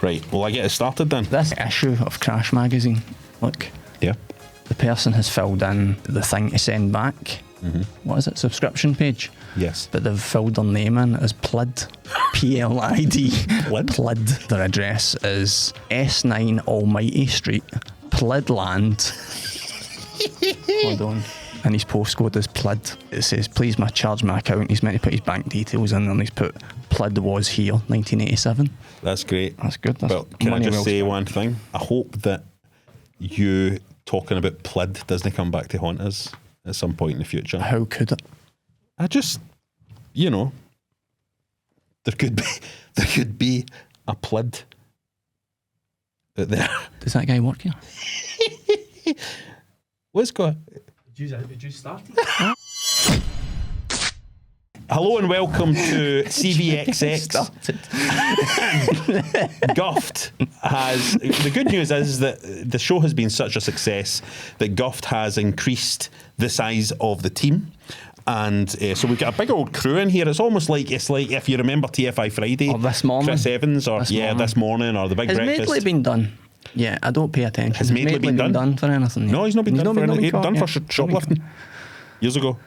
Right, well, I get it started then. This issue of Crash Magazine, look, Yeah. the person has filled in the thing to send back. What is it? Subscription page? Yes. But they've filled their name in as Plid. P-L-I-D. Plid? Plid. Their address is S9 Almighty Street, Plidland. Hold on. And his postcode is Plid. It says, please charge my account. He's meant to put his bank details in, and he's put Plid was here, 1987. That's great. That's good. That's Well, can I money just well say spent. one thing? I hope that you talking about Plid doesn't come back to haunt us at some point in the future. How could it? I just, there could be a Plid out there. Does that guy work here? Let's go. Did you start? Hello and welcome to CVXX. Started. Guft has... The good news is that the show has been such a success that Guft has increased the size of the team. And so we've got a big old crew in here. It's like if you remember TFI Friday. Or this morning. Chris Evans, or this morning, or the Big Has Breakfast. Medley been done? Yeah, I don't pay attention. Has Medley been done? For anything? No, he's not been done for anything. He's caught, done yeah. for shoplifting years ago.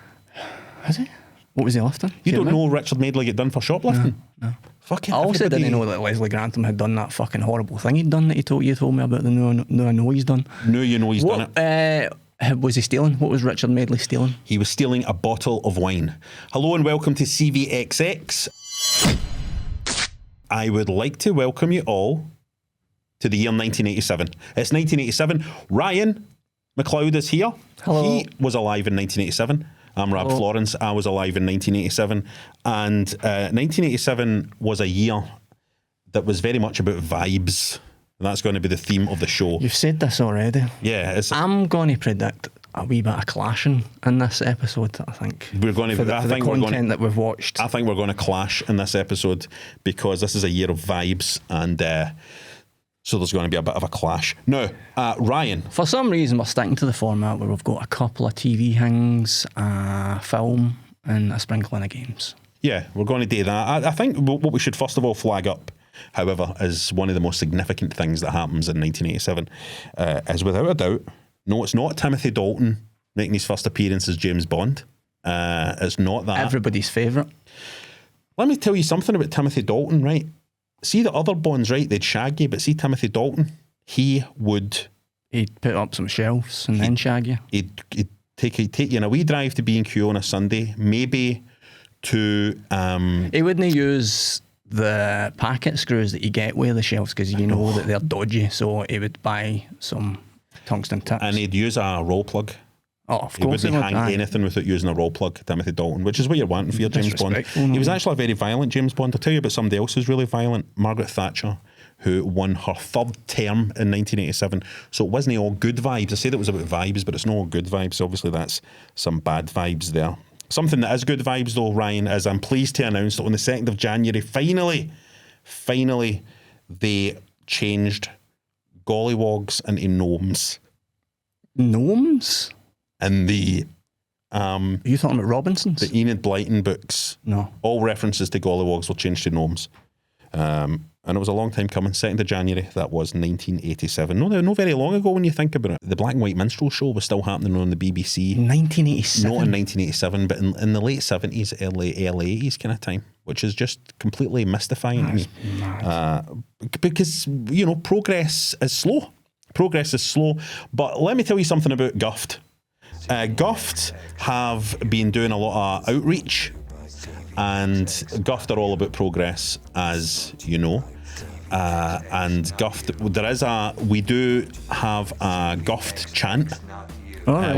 Has he? What was he lifting? You don't know Richard Medley get done for shoplifting? No. Fucking I also everybody- didn't know that Leslie Grantham had done that fucking horrible thing he'd done that you told me about. No, I know he's done. No, you know he's done it. Was he stealing? What was Richard Medley stealing? He was stealing a bottle of wine. Hello and welcome to CVXX. I would like to welcome you all to the year 1987. It's 1987. Ryan McLeod is here. Hello. He was alive in 1987. I'm Rab Florence. I was alive in 1987. And 1987 was a year that was very much about vibes. And that's going to be the theme of the show. You've said this already. Yeah. I'm going to predict a wee bit of clashing in this episode, I think. We're going to... For the content that we've watched. I think we're going to clash in this episode because this is a year of vibes, and so there's going to be a bit of a clash. Now, Ryan. For some reason, we're sticking to the format where we've got a couple of TV things, a film, and a sprinkling of games. Yeah, we're going to do that. I think what we should first of all flag up, however, is one of the most significant things that happens in 1987 is without a doubt, no, it's not Timothy Dalton making his first appearance as James Bond. It's not that. Everybody's favourite. Let me tell you something about Timothy Dalton, right? See the other Bonds, right? They'd shag you, but see Timothy Dalton, he'd put up some shelves and then shag you. He'd take you on a wee drive to B&Q on a Sunday, maybe to... He wouldn't use the packet screws that you get with the shelves because you know that they're dodgy, so he would buy some tungsten tips. And he'd use a roll plug. Oh, of He course wouldn't would. hang anything without using a roll plug, Timothy Dalton, which is what you're wanting for your James Bond. Disrespectful, He was actually a very violent James Bond. I'll tell you about somebody else who's really violent, Margaret Thatcher, who won her third term in 1987. So it wasn't all good vibes. I said it was about vibes, but it's not all good vibes. Obviously, that's some bad vibes there. Something that is good vibes, though, Ryan, is I'm pleased to announce that on the 2nd of January, finally, they changed gollywogs into gnomes. Gnomes? And the... Are you talking about Robinsons? The Enid Blyton books, No. all references to gollywogs were changed to gnomes. And it was a long time coming. 2nd of January, that was 1987. No very long ago when you think about it. The Black and White Minstrel Show was still happening on the BBC. 1987? Not in 1987, but in the late 70s, early 80s kind of time, which is just completely mystifying to me. Because, progress is slow. But let me tell you something about Guft. Guft have been doing a lot of outreach, and Guft are all about progress, as you know. And Guft, we do have a Guft chant,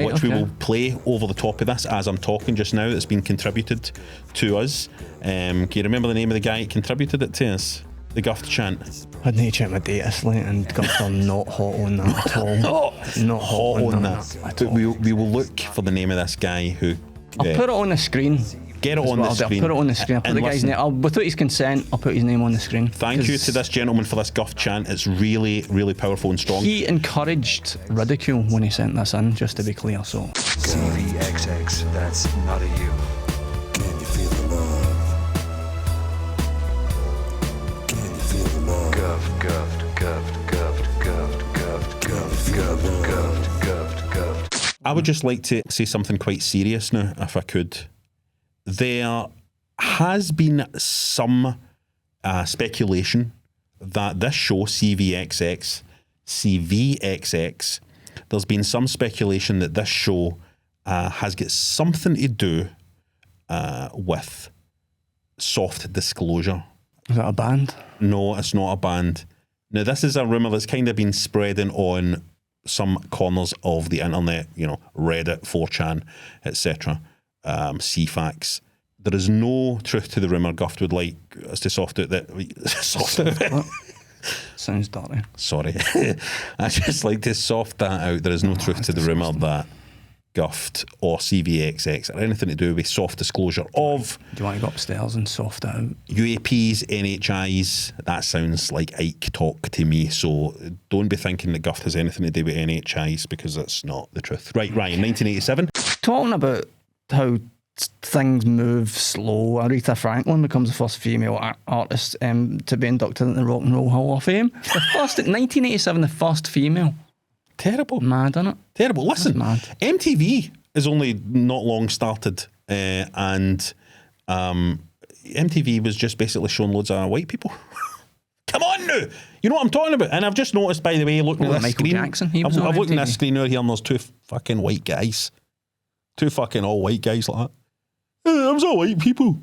which we will play over the top of this as I'm talking just now. That's been contributed to us. Can you remember the name of the guy who contributed it to us? The Guft chant. I'd need to check my data slate, and Guft are not hot on that at all. Not hot on that at But all. we will look for the name of this guy who... I'll put it on the screen. Get it on the screen. I'll put it on the screen. I'll put And the guy's listen, name. Without his consent, I'll put his name on the screen. Thank you to this gentleman for this Guft chant. It's really, really powerful and strong. He encouraged ridicule when he sent this in, just to be clear. So CVXX, that's not a you. Can you feel the love? Can you feel the love? Guff. I would just like to say something quite serious now, if I could. There has been some speculation that this show, CVXX, there's been some speculation that this show has got something to do with soft disclosure. Is that a band? No, it's not a band. Now, this is a rumour that's kind of been spreading on some corners of the internet, you know, Reddit, 4chan, etc., CVXX. There is no truth to the rumour. Guft would like us to soft out that. Soft out. Sounds dirty. Sorry. I just like to soft that out. There is no truth to the rumour that Guft or CVXX or anything to do with soft disclosure of Do you want to go upstairs and soft it out? UAPs, NHIs. That sounds like Ike talk to me. So don't be thinking that Guft has anything to do with NHIs, because that's not the truth. Right, Ryan, 1987. Talking about how things move slow, Aretha Franklin becomes the first female artist to be inducted into the Rock and Roll Hall of Fame. The first, 1987, the first female. Terrible. Mad, isn't it? Terrible. Listen, Mad. MTV is only not long started, and MTV was just basically showing loads of white people. Come on now, you know what I'm talking about. And I've just noticed, by the way, looking at this Michael screen, Jackson, he was I've on looked at MTV. this screen over here, and there's two fucking white guys, two fucking all white guys like that. It was all white people.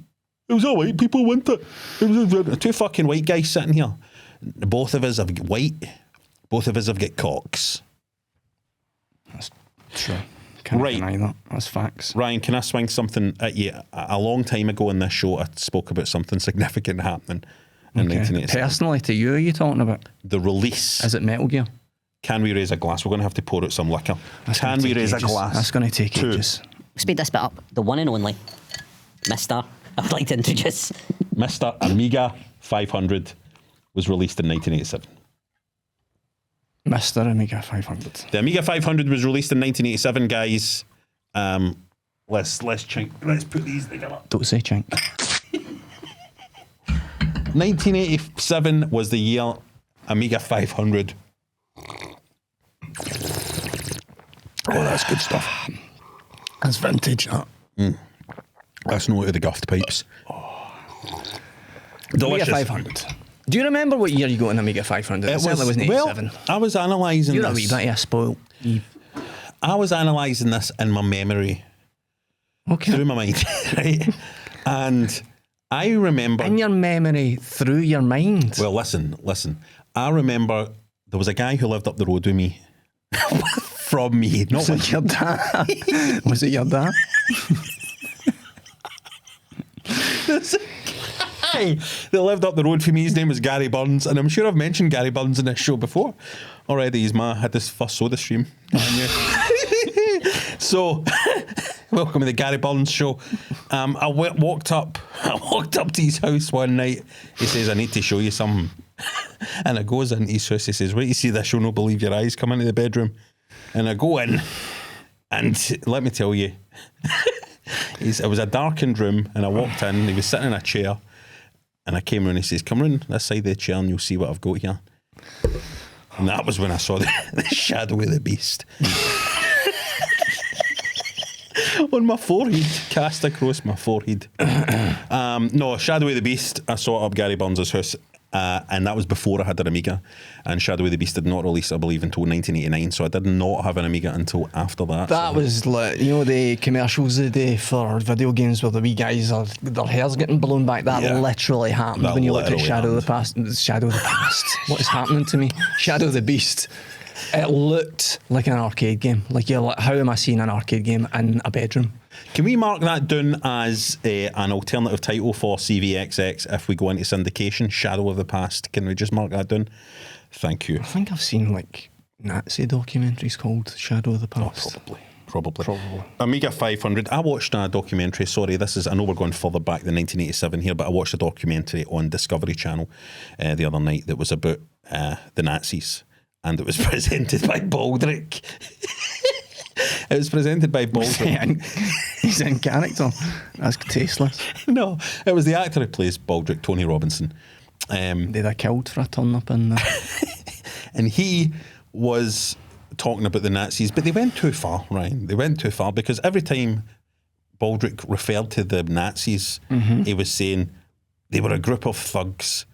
It was all white people, wasn't it? It was two fucking white guys sitting here. Both of us have got white. Both of us have got cocks. That's true. Can't Right. deny that. That's facts. Ryan, can I swing something at you? A long time ago in this show, I spoke about something significant happening in 1987. Personally, to you, are you talking about? The release. Is it Metal Gear? Can we raise a glass? We're going to have to pour out some liquor. That's Can gonna we take raise ages. a glass? That's going to take Two. ages. Speed this bit up. The one and only Mr. I would like to introduce. Mr. Amiga 500 was released in 1987. Mr. Amiga 500. The Amiga 500 was released in 1987, guys. Let's put these together. Don't say chink. 1987 was the year Amiga 500. Oh, that's good stuff. That's vintage, that. That's no out of the Guft pipes. Amiga Delicious. 500. Do you remember what year you got an Amiga 500? It certainly wasn't 87. Well, I was analysing You're this. a wee bit of a spoiled. I was analysing this in my memory, Okay. through my mind, right? And I remember... In your memory, through your mind. Well, listen. I remember there was a guy who lived up the road with me. From me. Not was with it your dad? Was it your dad? There's a guy that lived up the road from me. His name was Gary Burns, and I'm sure I've mentioned Gary Burns in this show before. Already, he's had this first soda stream. So, welcome to the Gary Burns show. I walked up to his house one night. He says, "I need to show you something." And I goes into his house. He says, "Wait, you see this? You'll not believe your eyes." Come into the bedroom, and I go in, and let me tell you. It was a darkened room, and I walked in. He was sitting in a chair, and I came round. He says, "Come round this side of the chair, and you'll see what I've got here." And that was when I saw the shadow of the beast on my forehead, cast across my forehead. No, Shadow of the Beast. I saw it up Gary Burns' house. And that was before I had an Amiga, and Shadow of the Beast did not release, I believe, until 1989, so I did not have an Amiga until after that. That was like, you know, the commercials they do for video games where the wee guys are, their hair's getting blown back. That literally happened That when you looked at literally Shadow of the Past. Shadow of the Past. What is happening to me? Shadow of the Beast. It looked like an arcade game. Like, you're like, how am I seeing an arcade game in a bedroom? Can we mark that down as an alternative title for CVXX if we go into syndication? Shadow of the Past. Can we just mark that down? Thank you. I think I've seen like Nazi documentaries called Shadow of the Past. Probably. Amiga 500. I watched a documentary. Sorry, I know we're going further back than 1987 here, but I watched a documentary on Discovery Channel the other night that was about the Nazis, and it was presented by Baldrick. It was presented by Baldrick. He's in character. That's tasteless. No, it was the actor who plays Baldrick, Tony Robinson. Did I killed for a turn up in there? And he was talking about the Nazis, but they went too far, Ryan. They went too far because every time Baldrick referred to the Nazis, he was saying they were a group of thugs.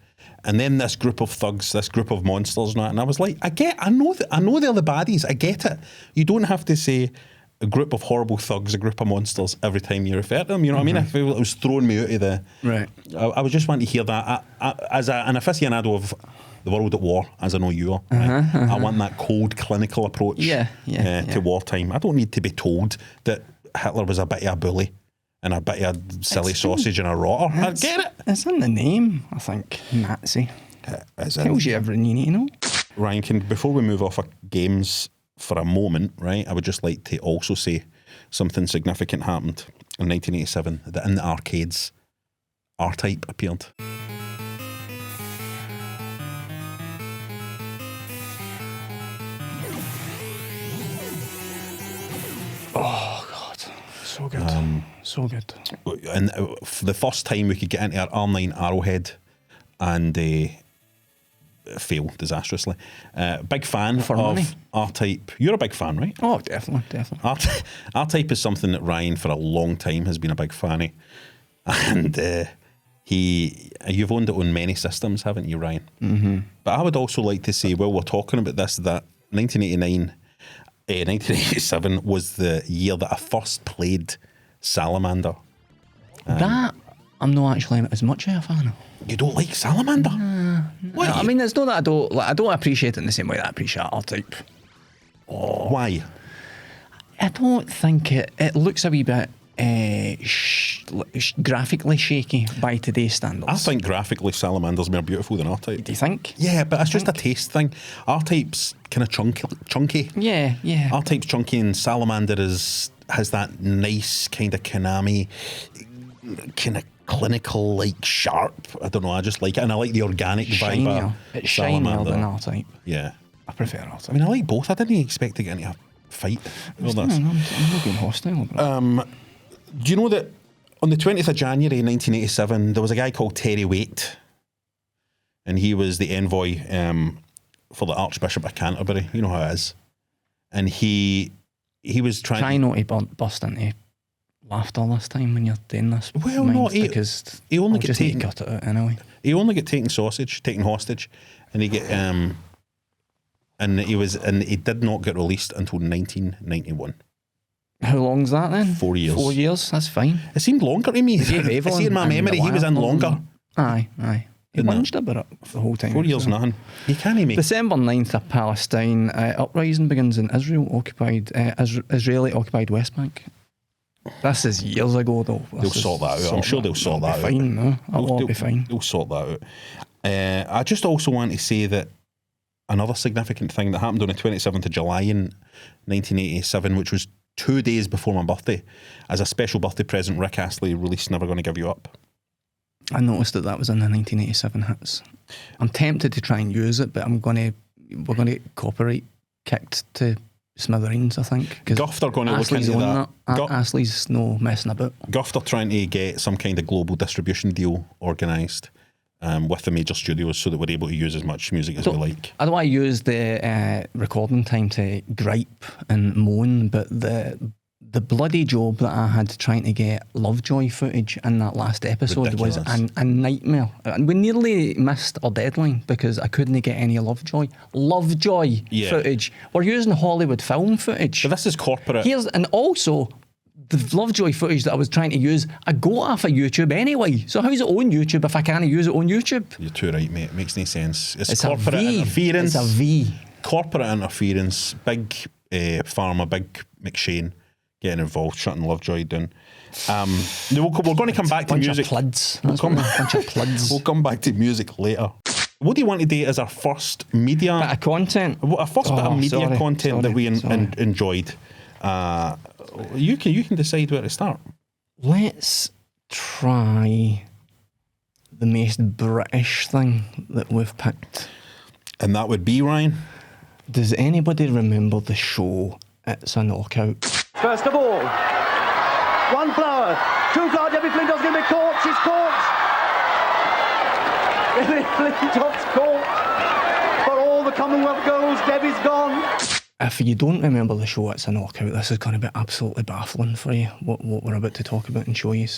And then this group of thugs, this group of monsters, and I was like, I know they're the baddies. I get it. You don't have to say a group of horrible thugs, a group of monsters every time you refer to them. You know what I mean? I feel it was throwing me out of the. Right. I was just wanting to hear that. As an aficionado of the world at war, as I know you are, right? I want that cold, clinical approach to wartime. I don't need to be told that Hitler was a bit of a bully and a bit of silly sausage and a rotter. I get it. It's in the name, I think. Nazi. Tells you everything you need to know. Ryan, before we move off of games for a moment, right, I would just like to also say something significant happened in 1987 that in the arcades, R-Type appeared. Oh, God. So good. So good. And for the first time we could get into our R9 Arrowhead and failed disastrously. Big fan For of money. R-Type. You're a big fan, right? Oh, definitely. R-Type is something that Ryan for a long time has been a big fan of. And you've owned it on many systems, haven't you, Ryan? Mm-hmm. But I would also like to say, while we're talking about this, that 1987 was the year that I first played Salamander. That I'm not actually as much of a fan of. You don't like Salamander? Why? I mean, it's not that I don't appreciate it in the same way that I appreciate R-Type. Why? I don't think it looks a wee bit graphically shaky by today's standards. I think graphically Salamander's more beautiful than R-Type. Do you think? Yeah, but it's just a taste thing. R-Type's kind of chunky. Yeah. R-Type's chunky and Salamander has that nice kind of Konami, kind of clinical, like sharp. I don't know, I just like it. And I like the organic vibe Shinier. of It's shinier Salamander. than R-Type. Yeah. I prefer R-Type. I mean, I like both. I didn't expect to get into a fight. Well, I'm not being hostile about it. Do you know that on the 20th of January 1987, there was a guy called Terry Waite, and he was the envoy for the Archbishop of Canterbury. You know how it is. And he was trying Try not to bust into laughter this time when you're doing this. Well, no, because he only I'll get just need taken. to cut it out anyway. He only got taken hostage, and he get and he did not get released until 1991. How long's that then? 4 years. 4 years, that's fine. It seemed longer to me. Gave I see Evelyn in my and memory he was in Reliant longer. Aye. He Didn't whinged about it the whole time. 4 years, nothing. He can't make. December 9th, a Palestine uprising begins in Israeli occupied West Bank. This is years ago though. They'll sort that out. I'm sure they'll sort that out. Fine, no? It'll be fine. They'll sort that out. I just also want to say that another significant thing that happened on the 27th of July in 1987, which was 2 days before my birthday, as a special birthday present, Rick Astley released Never Gonna Give You Up. I noticed that was in the 1987 hits. I'm tempted to try and use it, but we're going to get copyright kicked to smithereens, I think. Guff are going to look into that. Astley's no messing about. Guff are trying to get some kind of global distribution deal organised with the major studios so that we're able to use as much music as we like. I don't want to use the recording time to gripe and moan, but the bloody job that I had trying to get Lovejoy footage in that last episode was a nightmare. We nearly missed our deadline because I couldn't get any Lovejoy footage. We're using Hollywood film footage. But this is corporate. And also the Lovejoy footage that I was trying to use, I got off of YouTube anyway. So how's it on YouTube if I can't use it on YouTube? You're too right, mate. It makes no sense. It's corporate interference. It's a V. Corporate interference. Big pharma, big McShane getting involved, shutting Lovejoy down. We're going to come back to music. Bunch of pludds. We'll come back to music later. What do you want to do as our first media bit of content? Our first bit of media content that we enjoyed. You can decide where to start. Let's try the most British thing that we've picked. And that would be, Ryan? Does anybody remember the show It's a Knockout? First of all, one blower, too far, Debbie Flintoff's going to be caught, she's caught. Debbie Flintoff's caught. For all the Commonwealth goals, Debbie's gone. If you don't remember the show, It's a Knockout. This is going to be absolutely baffling for you, what we're about to talk about and show you.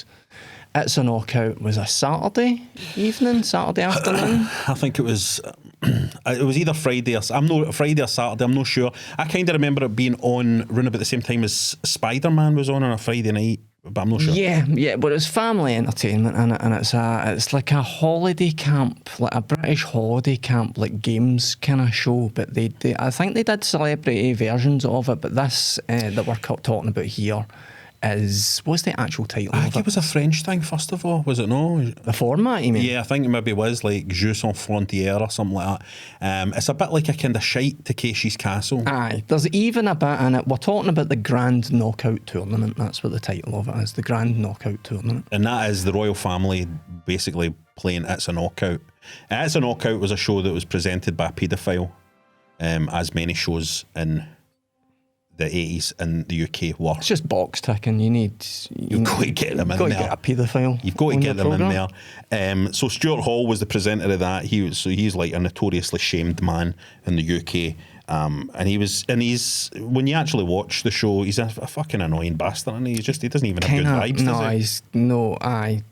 It's a Knockout was a Saturday evening, Saturday afternoon. I think it was either Friday or Friday or Saturday. I'm not sure. I kind of remember it being on around about the same time as Spider-Man was on a Friday night, but I'm not sure. Yeah, but it's family entertainment, and it's like a holiday camp, like a British holiday camp, like games kind of show. But they I think they did celebrity versions of it. But this that we're talking about here is, what's the actual title I of think it? it was a French thing, first of all, was it no? The format, you mean? Yeah, I think it maybe was like Jeux sans frontières or something like that. It's a bit like a kind of shite Takeshi's Castle. Aye, there's even a bit in it. We're talking about the Grand Knockout Tournament. That's what the title of it is, the Grand Knockout Tournament. And that is the royal family basically playing It's a Knockout. It's a Knockout was a show that was presented by a paedophile, as many shows in the 80s in the UK were. It's just box ticking. You've got to get them in there. You've got to get a paedophile. You've got to on get your them in programme. there. So Stuart Hall was the presenter of that. He's like a notoriously shamed man in the UK. And he's when you actually watch the show, he's a fucking annoying bastard, and he doesn't even have good vibes. Does he? I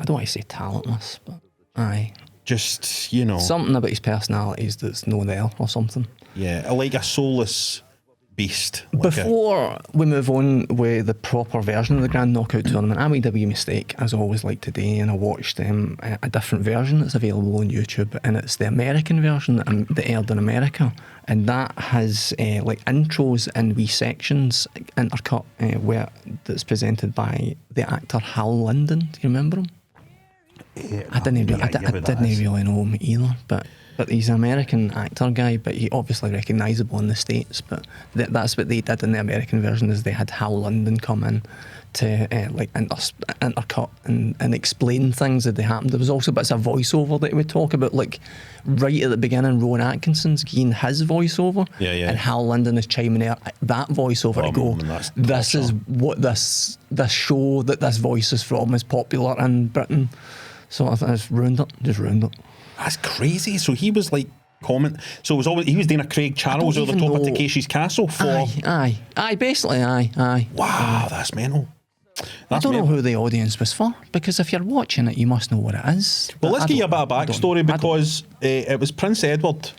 don't want to say talentless, but aye. Just, Something about his personalities that's no there or something. Yeah, like a soulless beast. Before we move on with the proper version of the Grand Knockout Tournament, I made a wee mistake, as I always like today, and I watched a different version that's available on YouTube, and it's the American version that aired in America, and that has like intros and wee sections intercut that's presented by the actor Hal Linden. Do you remember him? I didn't really know him either, but he's an American actor guy, but he obviously recognisable in the States. But that's what they did in the American version, is they had Hal Linden come in to intercut and explain things as they happened. There was also bits of voiceover that he would talk about, like right at the beginning, Rowan Atkinson's giving his voiceover, and Hal Linden is chiming in that voiceover to go, this is what this show that this voice is from is popular in Britain. So I think it's ruined it. That's crazy. So he was like So it was always, he was doing a Craig Charles over the top of Takeshi's Castle for. Aye. Wow, that's mental. I don't know who the audience was for, because if you're watching it, you must know what it is. Well, let's get you a bit of backstory, because it was Prince Edward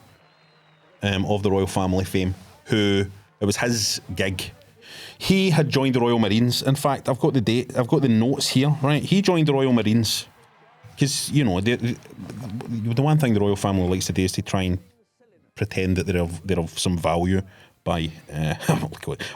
of the royal family fame it was his gig. He had joined the Royal Marines. In fact, I've got the date, I've got the notes here, right? He joined the Royal Marines because, you know, the one thing the royal family likes to do is to try and pretend that they're of some value by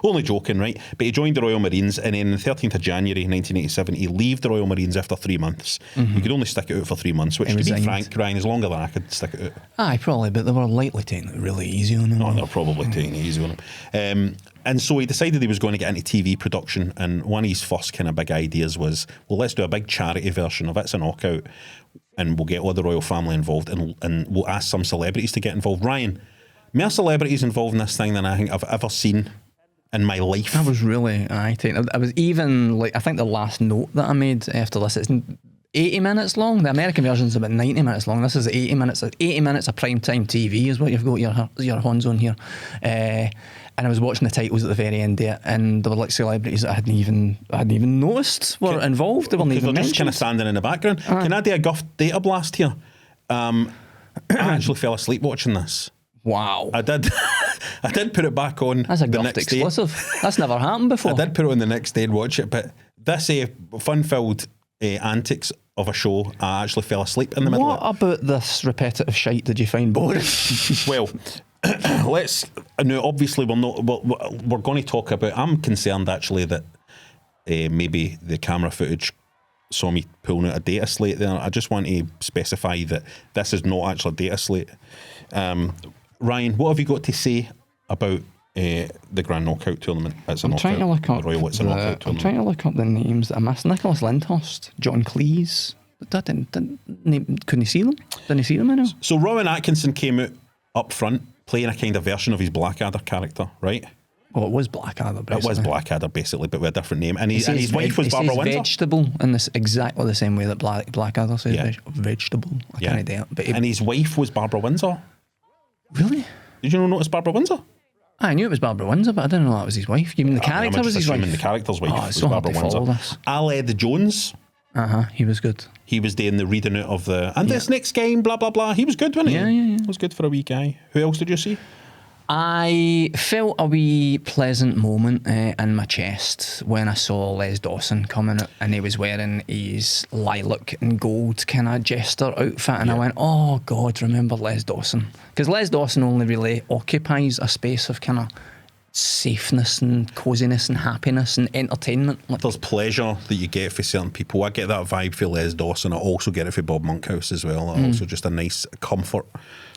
only joking, right? But he joined the Royal Marines, and then on the 13th of January 1987 he left the Royal Marines after 3 months. You could only stick it out for 3 months, which, to be frank, Ryan, is longer than I could stick it out. Aye, probably, but they were likely taking it really easy on him. Oh, they're probably taking it easy on him. And so he decided he was going to get into TV production, and one of his first kind of big ideas was, well, let's do a big charity version of It's a Knockout, and we'll get all the royal family involved, and we'll ask some celebrities to get involved. Ryan, more celebrities involved in this thing than I think I've ever seen in my life. I was really taken. I was even like, I think the last note that I made after this, it's 80 minutes long. The American version is about 90 minutes long. This is 80 minutes. 80 minutes of primetime TV is what you've got your hands on here. And I was watching the titles at the very end there, and there were like celebrities that I hadn't even noticed were involved. They weren't even they're mentioned. just kind of standing in the background. Can I do a guff data blast here? I actually fell asleep watching this. Wow. I did put it back on. That's a the Guffed next exclusive. day. That's never happened before. I did put it on the next day and watch it, but this fun-filled antics of a show, I actually fell asleep in the middle What of it. about this repetitive shite did you find boring? Well, obviously we're going to talk about, I'm concerned actually that maybe the camera footage saw me pulling out a data slate there. I just want to specify that this is not actually a data slate. Ryan, what have you got to say about the Grand Knockout Tournament? I'm trying to look up the names that I missed. Nicholas Lyndhurst, John Cleese. Couldn't you see them? Didn't you see them anymore? So Rowan Atkinson came out up front playing a kind of version of his Blackadder character, right? Well, it was Blackadder, basically. It was Blackadder, basically, but with a different name. And his wife was Barbara Windsor. Vegetable in this exactly the same way that Blackadder says vegetable. I can't do it. And his wife was Barbara Windsor. Really? Did you not notice Barbara Windsor? I knew it was Barbara Windsor, but I didn't know that was his wife. You mean the character was his wife? The character's wife was so Barbara hard to follow Windsor. this. Aled Jones. He was good. He was doing the reading out of the and this next game, blah blah blah. He was good, wasn't he? Yeah. He was good for a wee guy. Who else did you see? I felt a wee pleasant moment in my chest when I saw Les Dawson coming out, and he was wearing his lilac and gold kind of jester outfit, and I went, oh God, remember Les Dawson? Because Les Dawson only really occupies a space of kind of safeness and coziness and happiness and entertainment. There's pleasure that you get for certain people. I get that vibe for Les Dawson. I also get it for Bob Monkhouse as well. Also just a nice comfort.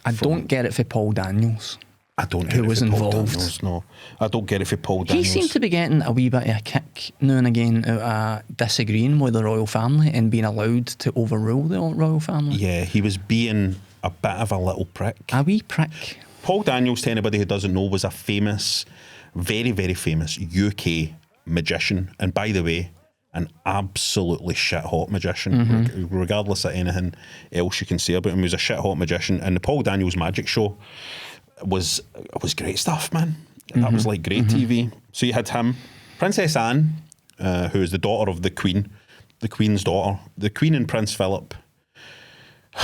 I don't get it for Paul Daniels. I don't get Who it was for Paul involved. Daniels, no. I don't get it for Paul He Daniels. seemed to be getting a wee bit of a kick now and again out of disagreeing with the royal family and being allowed to overrule the royal family. Yeah, he was being a bit of a little prick. A wee prick. Paul Daniels, to anybody who doesn't know, was a famous, very, very famous UK magician. And by the way, an absolutely shit-hot magician, regardless of anything else you can say about him. He was a shit-hot magician. And the Paul Daniels Magic Show was great stuff, man. That was like great TV. So you had him, Princess Anne, who is the daughter of the Queen, the Queen's daughter, the Queen and Prince Philip.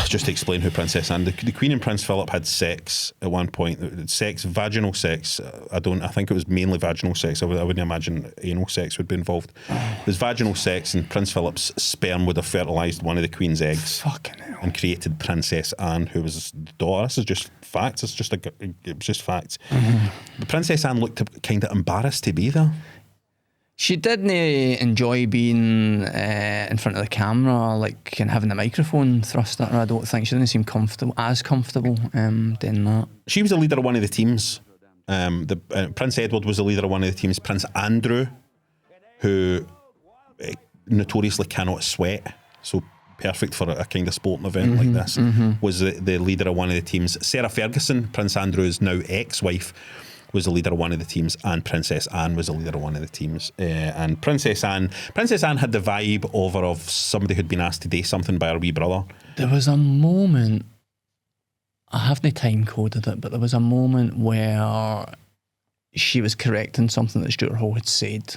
Just to explain who Princess Anne, the Queen and Prince Philip had sex at one point. Vaginal sex. I think it was mainly vaginal sex. I wouldn't imagine anal sex would be involved. It was vaginal sex, and Prince Philip's sperm would have fertilised one of the Queen's eggs. Fucking hell. And created Princess Anne, who was the daughter. This is just facts. It was just facts. But Princess Anne looked kind of embarrassed to be there. She didn't enjoy being in front of the camera, like, and having the microphone thrust at her. I don't think she didn't seem as comfortable doing that. She was the leader of one of the teams. Prince Edward was the leader of one of the teams. Prince Andrew, who notoriously cannot sweat, so perfect for a kind of sporting event like this, was the leader of one of the teams. Sarah Ferguson, Prince Andrew's now ex-wife, was the leader of one of the teams, and Princess Anne was the leader of one of the teams. And Princess Anne had the vibe of somebody who'd been asked to do something by her wee brother. There was a moment, I haven't time coded it, but there was a moment where she was correcting something that Stuart Hall had said.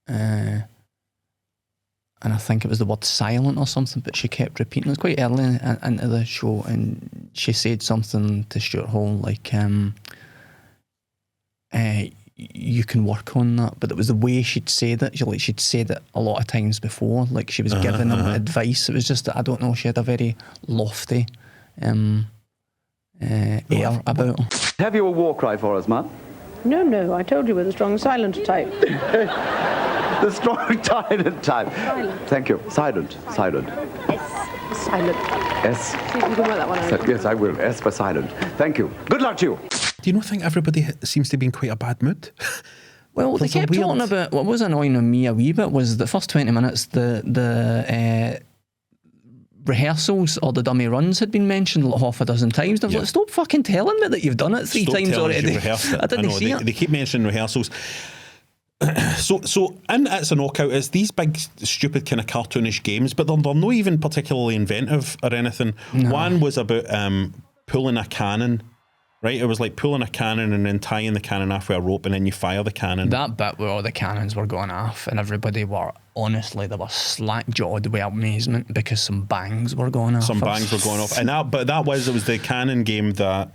And I think it was the word silent or something, but she kept repeating. It was quite early into the show, and she said something to Stuart Hall like, you can work on that, but it was the way she'd said it. She'd said it a lot of times before, like she was giving him advice. It was just that, I don't know, she had a very lofty air about her. Have you a war cry for us, man? No, I told you we're the strong silent type. The strong silent type. Silent. Thank you. Silent. Silent. S. See if you can work that one out. Yes, I will. S for silent. Thank you. Good luck to you. Do you not think everybody seems to be in quite a bad mood? Well, they There's a kept weird- talking about, what was annoying on me a wee bit was the first 20 minutes, the rehearsals or the dummy runs had been mentioned like half a dozen times. They're like, stop fucking telling me that you've done it three Stop times telling us already. you rehearsed it. I didn't know, see they keep mentioning rehearsals. So in It's a Knockout, it's these big, stupid kind of cartoonish games, but they're not even particularly inventive or anything. No. One was about pulling a cannon, right? It was like pulling a cannon and then tying the cannon off with a rope, and then you fire the cannon. That bit where all the cannons were going off and everybody were, honestly, they were slack-jawed with amazement because some bangs were going off. Some bangs were going off. And it was the cannon game that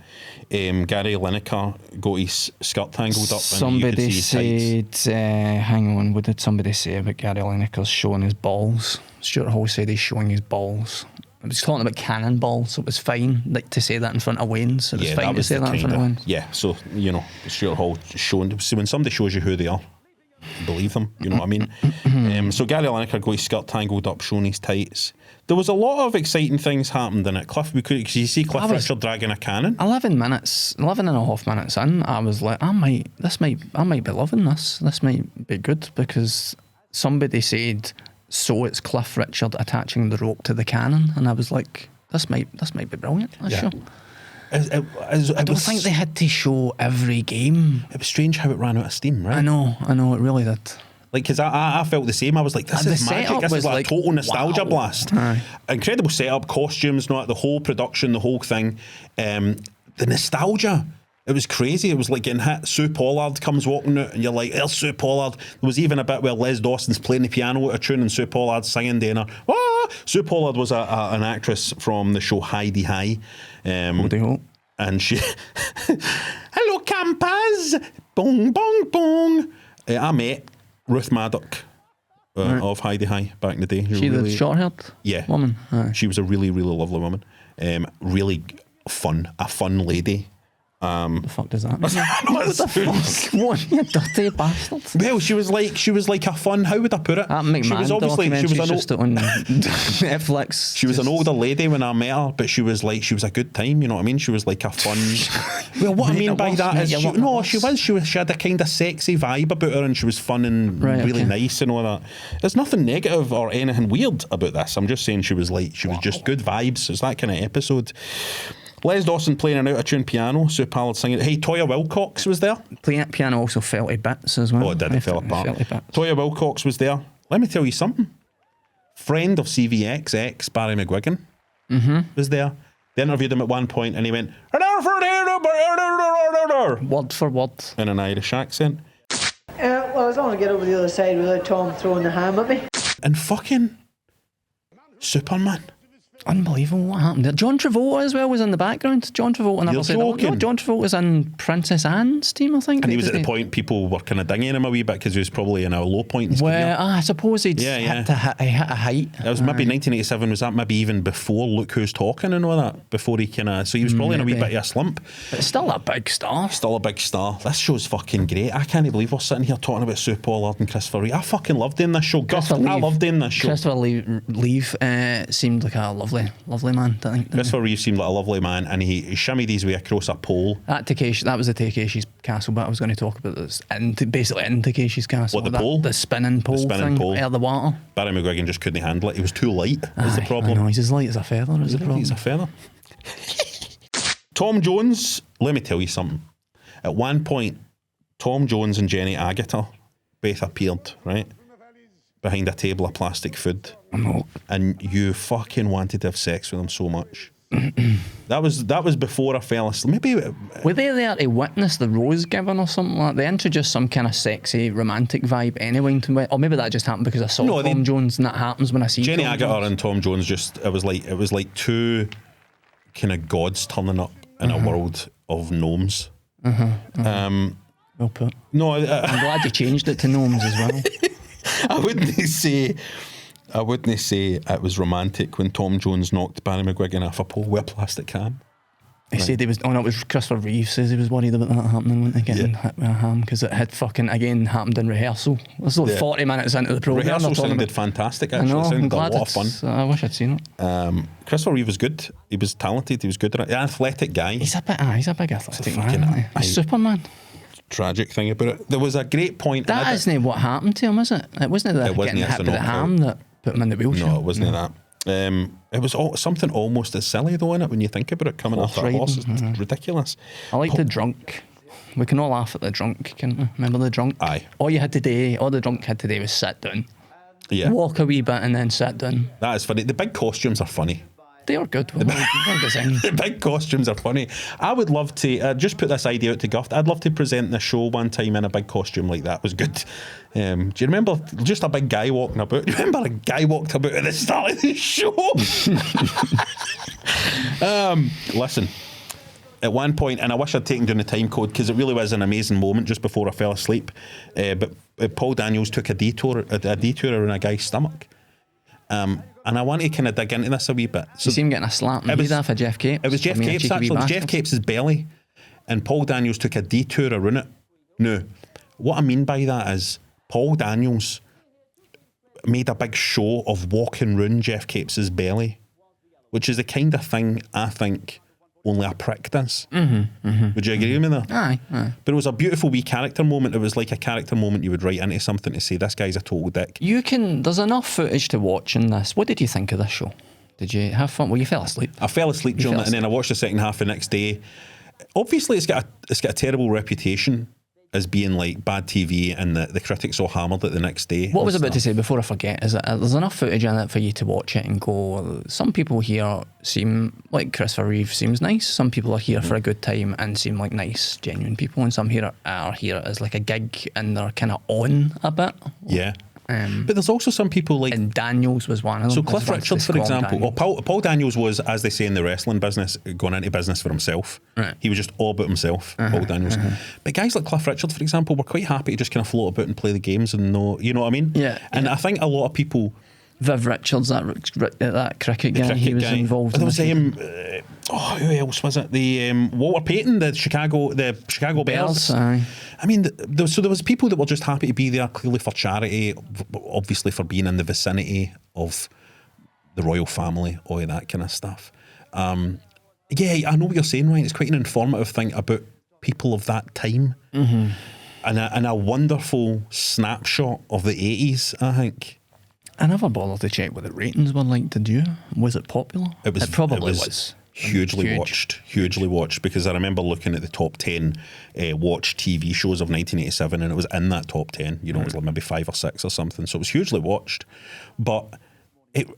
Gary Lineker got his skirt tangled up and you could Somebody see his tights. said, hang on, what did somebody say about Gary Lineker's showing his balls? Stuart Hall said he's showing his balls. I was talking about cannonballs, so it was fine like to say that in front of Wayne's. It was fine to say that in front of Wayne's. Yeah, so, Stuart Hall showing, so when somebody shows you who they are, believe them, you know what I mean? So Gary Lineker got his skirt tangled up, showing his tights. There was a lot of exciting things happened in it. Because you see Cliff Richard dragging a cannon. 11 and a half minutes in, I was like, I might be loving this. This might be good, because somebody said, so it's Cliff Richard attaching the rope to the cannon, and I was like, this might be brilliant. Sure. I don't think they had to show every game. It was strange how it ran out of steam, right? I know, it really did. Like, because I felt the same. I was like, this is magic. This is like a total nostalgia blast. Aye. Incredible setup, costumes, the whole production, the whole thing. The nostalgia It was crazy. It was like getting hit. Sue Pollard comes walking out, and you're like, "There's Sue Pollard." There was even a bit where Les Dawson's playing the piano out of tune, and Sue Pollard's singing down her. Ah! Sue Pollard was an actress from the show Heidi High. And she, hello, campers, bong, bong, bong. I met Ruth Maddock of Heidi High back in the day. She the short-haired woman. She was a really, really lovely woman. Really fun, a fun lady. What the fuck does that mean? What the fuck? What, you dirty bastard? Well, she was like a fun. How would I put it? That McMahon she was obviously just on Netflix. She was an older lady when I met her, but she was a good time. You know what I mean? She was like a fun. Well, what I mean by that is she had a kind of sexy vibe about her, and she was fun and really nice and all that. There's nothing negative or anything weird about this. I'm just saying she was just good vibes. It's that kind of episode. Les Dawson playing an out-of-tune piano, Sue Pollard singing. Hey, Toya Wilcox was there. Playing piano also fell to bits as well. Oh, it did. It fell apart. Toya Wilcox was there. Let me tell you something. Friend of CVXX, Barry McGuigan, was there. They interviewed him at one point and he went, word for word. In an Irish accent. Well, I was going to get over the other side without Tom throwing the ham at me. And fucking Superman. Unbelievable what happened there. John Travolta as well was in the background. John Travolta never said joking. No, John Travolta was in Princess Anne's team, I think. And he was at the point people were kind of dinging him a wee bit because he was probably in a low point in his career. I suppose he'd hit a height. It was maybe 1987, was that maybe even before Look Who's Talking and all that? Before he kind of... So he was probably in a wee bit of a slump. But still a big star. Still a big star. This show's fucking great. I can't believe we're sitting here talking about Sue Pollard and Christopher Reeve. I fucking loved doing this show. I loved doing this show. Christopher Reeve seemed like a lovely man. Christopher Reeve seemed like a lovely man, and he shimmied his way across a pole. That was the Takeshi's castle bit I was going to talk about. That's basically in Takeshi's castle. What, the pole? The spinning pole thing out of the water. Barry McGuigan just couldn't handle it. He was too light, was the problem. I know, he's as light as a feather, is the problem. He's a feather. Tom Jones, let me tell you something. At one point, Tom Jones and Jenny Agutter both appeared, right? Behind a table of plastic food. And you fucking wanted to have sex with them so much. That was before I fell asleep. Maybe were they there to witness the rose giving or something like that? They introduced some kind of sexy romantic vibe anyway to me. Or maybe that just happened because I saw Tom Jones, and that happens when I see Jenny Tom Agutter Jones. and Tom Jones. It was like two kind of gods turning up in a world of gnomes. Well put. No, I'm glad you changed it to gnomes as well. I wouldn't say it was romantic when Tom Jones knocked Barry McGuigan off a pole with a plastic ham. He said he was. Oh no, it was Christopher Reeve says he was worried about that happening when they getting hit with a ham because it had fucking again happened in rehearsal. This is like 40 minutes into the program. Rehearsal sounded fantastic. Actually, I know. It sounded I'm glad a lot of fun. I wish I'd seen it. Christopher Reeve was good. He was talented. He was good. An athletic guy. He's a big athletic man. He's Superman. Tragic thing about it. There was a great point. That isn't what happened to him, is it? It wasn't that getting hit with the ham that put him in the wheelchair. No, it wasn't that. It was something almost as silly though in it when you think about it. Coming off that horse, it's ridiculous. I like the drunk. We can all laugh at the drunk, can't we? Remember the drunk? Aye. All the drunk had to do was sit down. Yeah. Walk a wee bit and then sit down. That is funny. The big costumes are funny. They are good. The big costumes are funny. I would love to just put this idea out to Guft. I'd love to present the show one time in a big costume like that. It was good. Do you remember just a big guy walking about? Do you remember a guy walked about at the start of the show? Listen, at one point, and I wish I'd taken down the time code because it really was an amazing moment just before I fell asleep. But Paul Daniels took a detour around a guy's stomach. And I want to kind of dig into this a wee bit. So you see him getting a slap and that for Jeff Capes. It was Jeff Capes, actually. It was Jeff Capes' belly. And Paul Daniels took a detour around it. Now, what I mean by that is Paul Daniels made a big show of walking round Jeff Capes' belly, which is the kind of thing I think only a prick does. Would you agree with me there? Aye. But it was a beautiful wee character moment. It was like a character moment you would write into something to say, this guy's a total dick. There's enough footage to watch in this. What did you think of this show? Did you have fun? Well, you fell asleep. I fell asleep during it, and then I watched the second half the next day. Obviously, it's got a terrible reputation as being like bad TV, and the critics all hammered it the next day. What I was about to say before I forget is that there's enough footage in it for you to watch it and go, some people here seem like Christopher Reeve seems nice, some people are here for a good time and seem like nice, genuine people, and some here are here as like a gig and they're kind of on a bit. Yeah. But there's also some people like... And Daniels was one of them. So Cliff Richard, for example, well, Paul Daniels was, as they say in the wrestling business, going into business for himself. Right. He was just all about himself, Paul Daniels. But guys like Cliff Richard, for example, were quite happy to just kind of float about and play the games and know, you know what I mean? Yeah. And I think a lot of people... Viv Richards, that cricket guy, he was involved. There was who else was it? The Walter Payton, the Chicago Bears. Aye. I mean, there was people that were just happy to be there, clearly for charity, obviously for being in the vicinity of the royal family, all of that kind of stuff. Yeah, I know what you're saying, Ryan. It's quite an informative thing about people of that time, and a wonderful snapshot of the 80s, I think. I never bothered to check what the ratings were like, did you? Was it popular? It probably was. Hugely watched, because I remember looking at the top 10 watched TV shows of 1987, and it was in that top 10. You know, it was like maybe 5 or 6 or something. So it was hugely watched, but it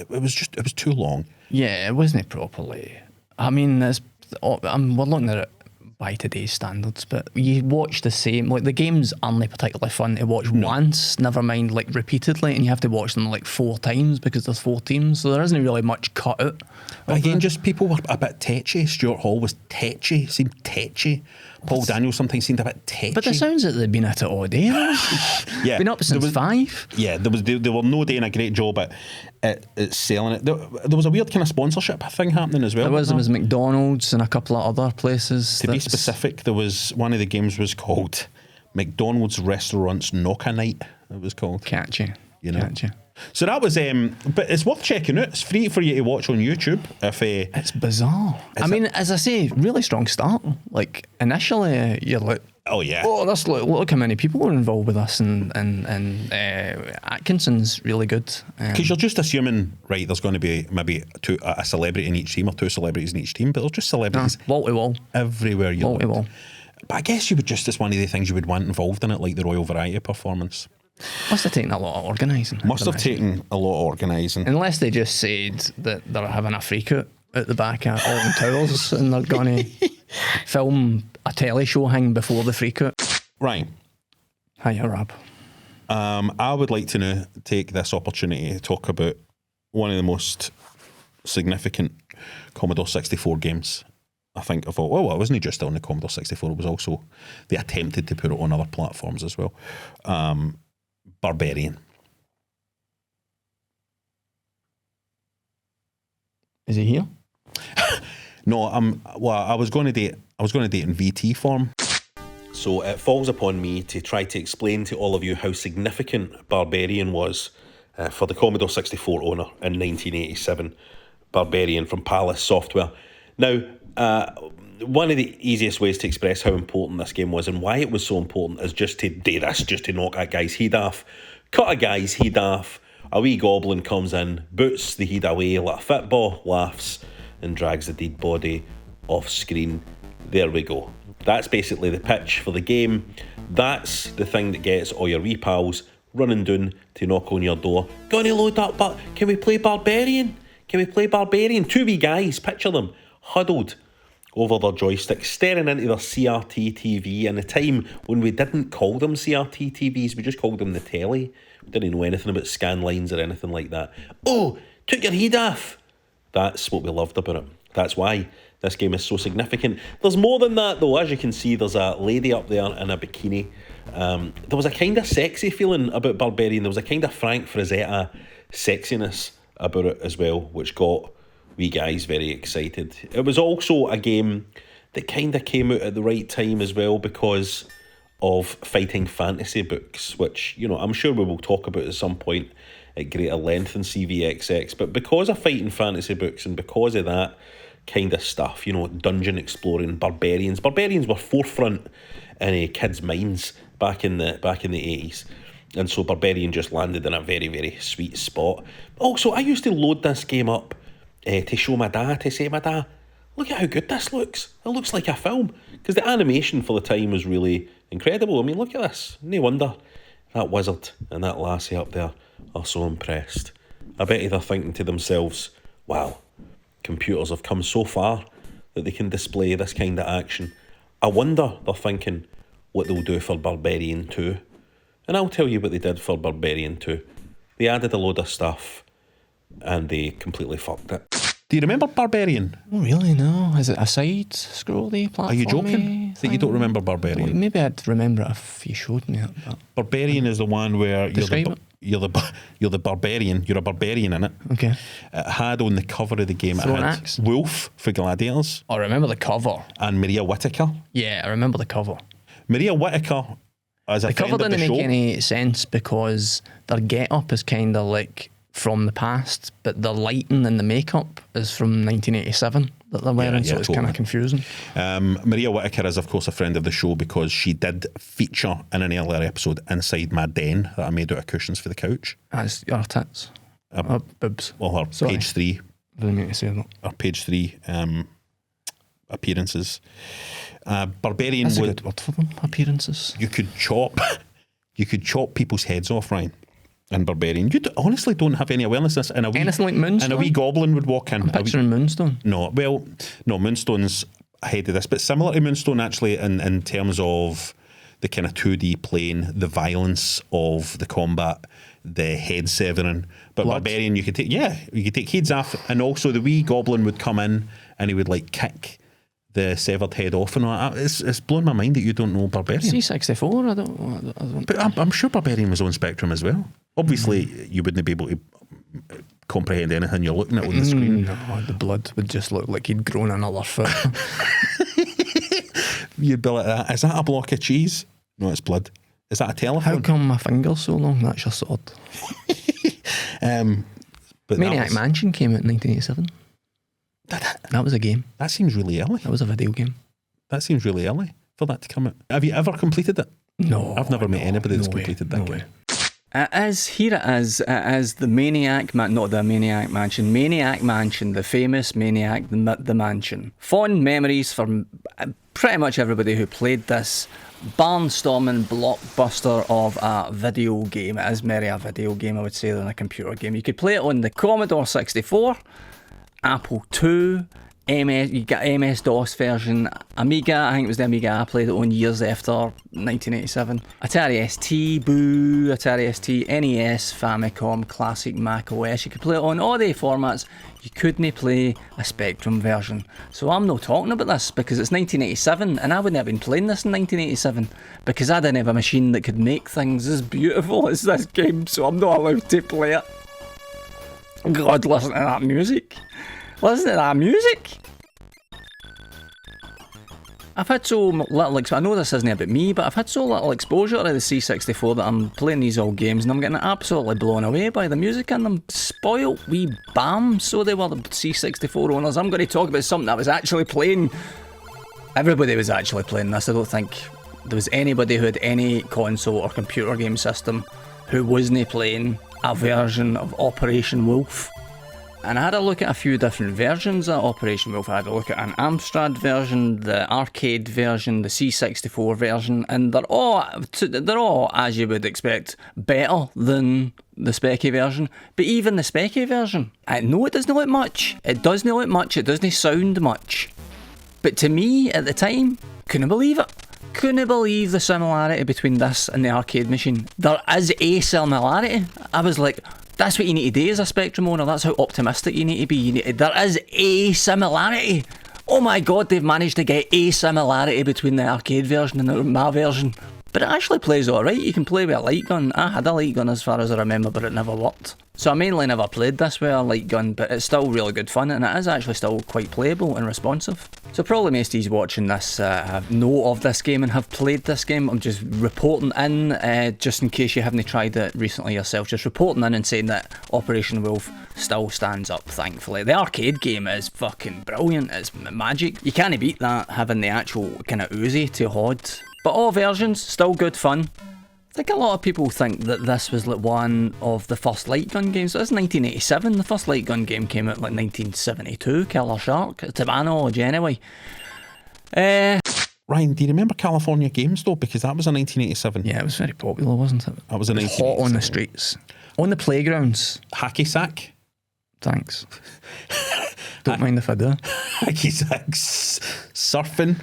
was too long. Yeah, it wasn't properly. I mean, we're looking at it by today's standards, but you watch the same, like the games aren't particularly fun to watch once, never mind like repeatedly, and you have to watch them like 4 times because there's 4 teams, so there isn't really much cut out. But again, just people were a bit tetchy. Stuart Hall was tetchy, seemed tetchy. Paul Daniels sometimes seemed a bit tetchy. But it sounds like they've been at it all day. Yeah, been up since 5. Yeah, they were no doing a great job at selling it. There was a weird kind of sponsorship thing happening as well. There was McDonald's and a couple of other places. To be specific, there was one of the games was called McDonald's Restaurants Knock-a Night. It was called. Catchy. You know. Catchy. So that was, but it's worth checking out. It's free for you to watch on YouTube. It's bizarre. I mean, as I say, really strong start. Like initially, you're like, oh yeah, look how many people were involved with us, and Atkinson's really good. Because you're just assuming, right, there's going to be maybe a celebrity in each team or 2 celebrities in each team, but there's just celebrities wall to wall everywhere you look. Wall. But I guess you would just, it's one of the things you would want involved in it, like the Royal Variety Performance. Must have taken a lot of organising. Unless they just said that they're having a freak out at the back at Alton Towers and they're going to film a telly show hang before the freak out. Right. Hiya, Rob. I would like to now take this opportunity to talk about one of the most significant Commodore 64 games, I think, of all. Well, it wasn't just on the Commodore 64, it was also, they attempted to put it on other platforms as well. Barbarian. Is he here? No, I was going to date in VT form. So it falls upon me to try to explain to all of you how significant Barbarian was for the Commodore 64 owner in 1987. Barbarian from Palace Software. Now, one of the easiest ways to express how important this game was and why it was so important is just to do this, just to knock a guy's head off. Cut a guy's head off, a wee goblin comes in, boots the head away like a football, laughs, and drags the dead body off screen. There we go. That's basically the pitch for the game. That's the thing that gets all your wee pals running down to knock on your door. Gonna load up, but can we play Barbarian? 2 wee guys, picture them, huddled over their joysticks, staring into their CRT TV in a time when we didn't call them CRT TVs, we just called them the telly. We didn't know anything about scan lines or anything like that. Oh, took your head off. That's what we loved about it. That's why this game is so significant. There's more than that though. As you can see, there's a lady up there in a bikini. There was a kind of sexy feeling about Barbarian. There was a kind of Frank Frazetta sexiness about it as well, which got we guys very excited. It was also a game that kind of came out at the right time as well because of fighting fantasy books, which, you know, I'm sure we will talk about at some point at greater length in CVXX, but because of fighting fantasy books and because of that kind of stuff, you know, dungeon exploring, Barbarians were forefront in kids' minds back in the 80s. And so Barbarian just landed in a very, very sweet spot. Also, I used to load this game up to show my dad, to say, my dad, look at how good this looks. It looks like a film. Because the animation for the time was really incredible. I mean, look at this. No wonder that wizard and that lassie up there are so impressed. I bet they're thinking to themselves, wow, computers have come so far that they can display this kind of action. I wonder they're thinking what they'll do for Barbarian 2. And I'll tell you what they did for Barbarian 2. They added a load of stuff and they completely fucked it. Do you remember Barbarian? Oh, really? No. Is it a side scrolly platform? Are you joking that you don't remember Barbarian? Maybe I'd remember it if you showed me it. But Barbarian is the one where you're the barbarian. You're a barbarian in it. Okay. It had on the cover of the game, Throw it an had axe? Wolf for Gladiators I remember the cover. and Maria Whittaker. Yeah, I remember the cover. Maria Whittaker, as a The friend cover of the didn't show, make any sense because their get-up is kind of like from the past, but the lighting and the makeup is from 1987 that they're wearing, so it's kind totally. of confusing. Maria Whittaker is, of course, a friend of the show because she did feature in an earlier episode inside my den that I made out of cushions for the couch. That's your tits. Boobs. Well, her Sorry. page 3, Didn't mean to say that. her page 3 appearances. Barbarian That's a was good word for them. Appearances. you could chop people's heads off, Ryan. In Barbarian, you honestly don't have any awareness of this. And Anything like Moonstone? And a wee goblin would walk in. I'm picturing Moonstone. No, Moonstone's ahead of this, but similar to Moonstone actually in terms of the kind of 2D plane, the violence of the combat, the head severing. But Blood. Barbarian, you could take heads off, and also the wee goblin would come in and he would like kick the severed head off and all that. It's blown my mind that you don't know Barbarian. C64, I don't. But I'm sure Barbarian was on Spectrum as well. Obviously, you wouldn't be able to comprehend anything you're looking at on the screen. No, the blood would just look like he'd grown another foot. You'd be like that. Is that a block of cheese? No, it's blood. Is that a telephone? How come my finger's so long? That's your sword. But Maniac Mansion came out in 1987. That was a game. That seems really early. That was a video game. That seems really early for that to come out. Have you ever completed it? No. I've never met anybody that's no way, completed that no game. way. Here it is. It is the not the Maniac Mansion. Maniac Mansion, the famous Maniac, the Mansion. Fond memories for pretty much everybody who played this barnstorming blockbuster of a video game. It is merely a video game, I would say, than a computer game. You could play it on the Commodore 64, Apple II, you got MS-DOS version, Amiga. I think it was the Amiga I played it on years after 1987. Atari ST, Boo, Atari ST, NES, Famicom, Classic, Mac OS. You could play it on all the formats. You couldn't play a Spectrum version. So I'm not talking about this because it's 1987 and I wouldn't have been playing this in 1987 because I didn't have a machine that could make things as beautiful as this game, so I'm not allowed to play it. God, listen to that music. Listen to that music. I've had so little, I know this isn't about me, but I've had so little exposure to the C64 that I'm playing these old games and I'm getting absolutely blown away by the music and I'm spoilt wee bam. So they were the C64 owners. I'm going to talk about something that was actually playing. Everybody was actually playing this. I don't think there was anybody who had any console or computer game system who wasn't playing a version of Operation Wolf. And I had a look at a few different versions of Operation Wolf. I had a look at an Amstrad version, the arcade version, the C64 version, and they're all, as you would expect, better than the Specky version. But even the Specky version, I know it doesn't look much. It doesn't look much. It doesn't sound much. But to me, at the time, couldn't believe it. Couldn't believe the similarity between this and the arcade machine. There is a similarity. I was like, that's what you need to do as a Spectrum owner. That's how optimistic you need to be. There is a similarity. Oh my god, they've managed to get a similarity between the arcade version and my version. But it actually plays alright. You can play with a light gun. I had a light gun as far as I remember, but it never worked. So I mainly never played this with a light gun, but it's still really good fun and it is actually still quite playable and responsive. So probably most of you watching this know of this game and have played this game. I'm just reporting in, just in case you haven't tried it recently yourself, just reporting in and saying that Operation Wolf still stands up, thankfully. The arcade game is fucking brilliant, it's magic. You can't beat that having the actual kind of Uzi to HOD. But all versions, still good fun. I think a lot of people think that this was like one of the first light gun games. It was 1987. The first light gun game came out like 1972. Killer Shark. It's of analogy anyway. Ryan, do you remember California Games though? Because that was a 1987. Yeah, it was very popular, wasn't it? That was a It was hot on the streets, on the playgrounds. Hacky sack. Thanks. Don't mind if I do. Hacky sacks. Surfing.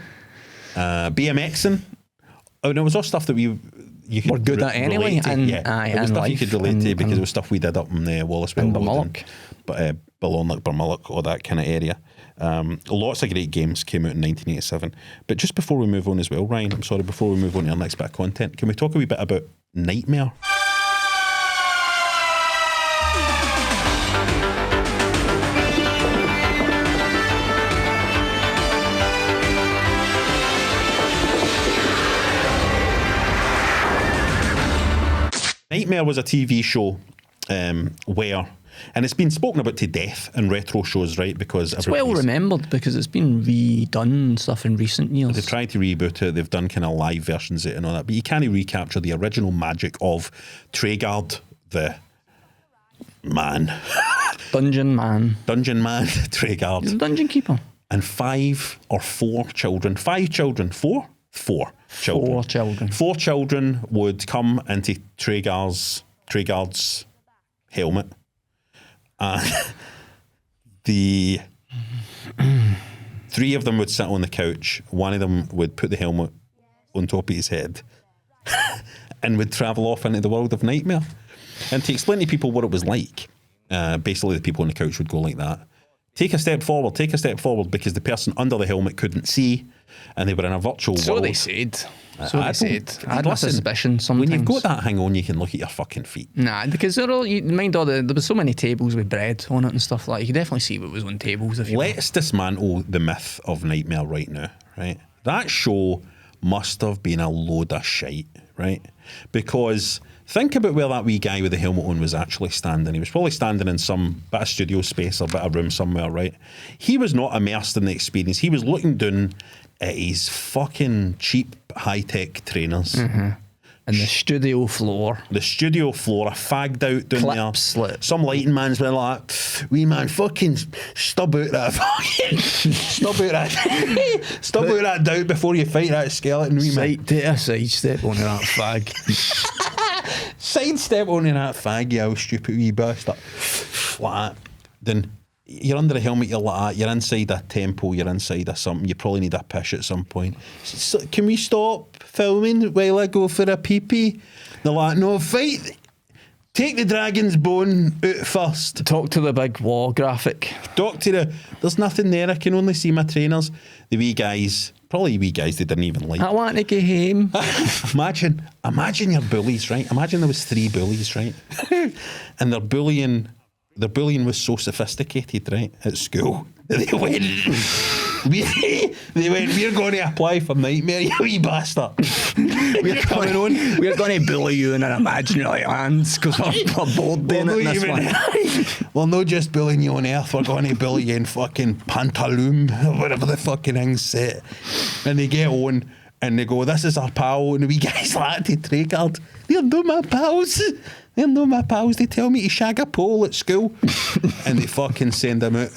BMXing. Oh no, it was all stuff that you could We're good at anyway, relate to. and yeah, aye, it was and stuff you life, could relate to and- because it was stuff we did up in Wallace and Road Balmullock. but Balonlock, Barmullock, all that kind of area. Lots of great games came out in 1987. But just before we move on as well, Ryan, I'm sorry, before we move on to our next bit of content, can we talk a wee bit about Nightmare? Nightmare was a TV show where, and it's been spoken about to death in retro shows, right? Because It's well remembered because it's been redone and stuff in recent years. they've tried to reboot it. They've done kind of live versions of it and all that, but you can't recapture the original magic of Treguard, the man, Dungeon Man. Treguard, He's a dungeon keeper. and 5 or 4 children. 5 children. 4 children. 4 children. 4 children would come into Treguard's helmet, and the 3 of them would sit on the couch. 1 of them would put the helmet on top of his head and would travel off into the world of Nightmare. And to explain to people what it was like, basically the people on the couch would go like that. Take a step forward, because the person under the helmet couldn't see, and they were in a virtual So world. they said. I So they don't- said. I had a listen, suspicion sometimes. When you've got that hang on, you can look at your fucking feet. Nah, because they're all, you mind all there was so many tables with bread on it and stuff like that. You could definitely see what was on tables if you Let's dismantle the myth of Nightmare right now, right? That show must have been a load of shite, right? Because think about where that wee guy with the helmet on was actually standing. He was probably standing in some bit of studio space or bit of room somewhere, right? He was not immersed in the experience. He was looking down at his fucking cheap high-tech trainers. And the studio floor. The studio floor, a fagged out down Clips, there. like- Some lighting man's been like, wee man, fucking stub out that fucking stub out that doubt before you fight that skeleton, wee man. Take a sidestep onto that fag. Sidestep onto that fag, you old stupid wee bastard. Flat. Then you're under a helmet, you're like that, you're inside a temple, you're inside of something, you probably need a piss at some point. So, can we stop filming while I go for a pee-pee? They're like, no, fight. Take the dragon's bone out first. Talk to the big wall graphic. Doctor, there's nothing there, I can only see my trainers. The wee guys, probably wee guys they didn't even like. I want to get home. Imagine your bullies, right? Imagine there was 3 bullies, right? And their bullying was so sophisticated, right? At school, they went, we're going to apply for Nightmare, you wee bastard. We're coming on. We're going to bully you in an imaginary land because we're bored doing it in this one. We're not just bullying you on Earth, we're going to bully you in fucking Pantaloon, or whatever the fucking thing's set. And they get on and they go, this is our pal. And the wee guys like to Treguard. They're not my pals. They tell me to shag a pole at school. And they fucking send him out.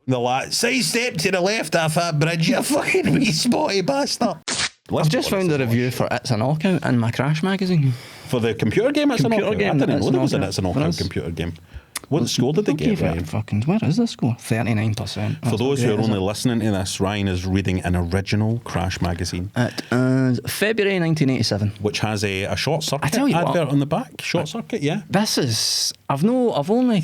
They're like, sidestep to the left off that bridge, you fucking wee spotty bastard. I've just found a review for It's a Knockout in my Crash magazine. For the computer game, It's a Computer Knockout. game, I didn't It's know a there was an Knockout. It's a Knockout There is. computer game. What score did they get, Ryan? Fucking, where is the score? 39%. For those who are only listening to this, Ryan is reading an original Crash magazine, It is February 1987. which has a short circuit tell you what. advert on the back. Short circuit, yeah. This is I've only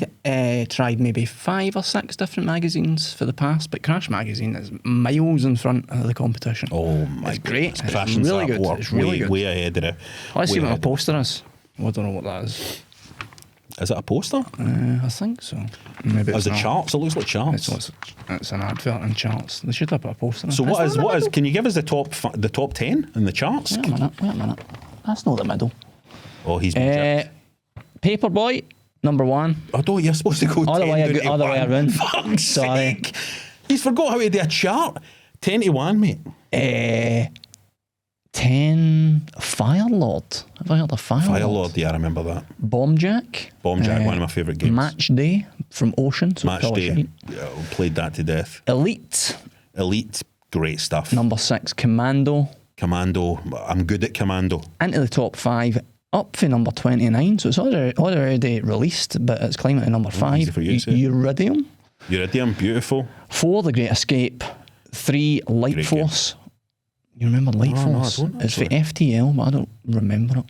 tried maybe 5 or 6 different magazines for the past, but Crash magazine is miles in front of the competition. Oh my It's great. goodness. It's Crash and really Zap good. were It's really way, good. way ahead of it. Let's see Way what my ahead. poster is. I don't know what that is. Is it a poster? I think so. Maybe Is it's it not. charts? It looks like charts. It's an advert in charts. They should have put a poster in. So That's what is not what the is? Can you give us the top 10 in the charts? middle. Wait a minute. That's not the middle. Oh, he's been jerked. Paperboy, number 1. Oh, no, you're supposed to go 10 Other way down to other way 1. around. Fuck's Sorry. sake. He's forgot how to do a chart. 10 to 1, mate. 10, Firelord. Have I heard of Firelord? Firelord, yeah, I remember that. Bomb Jack. Bomb Jack, one of my favourite games. Match Day from Ocean. So Match Day, yeah, played that to death. Elite. Elite, great stuff. Number 6, Commando. Commando, I'm good at Commando. Into the top 5, up for number 29. So it's already released, but it's climbing to number 5. Easy for you to say. Iridium. Iridium, beautiful. 4, The Great Escape. 3, Light Great Force. You remember Light Force? No, I don't, it's for FTL, but I don't remember it.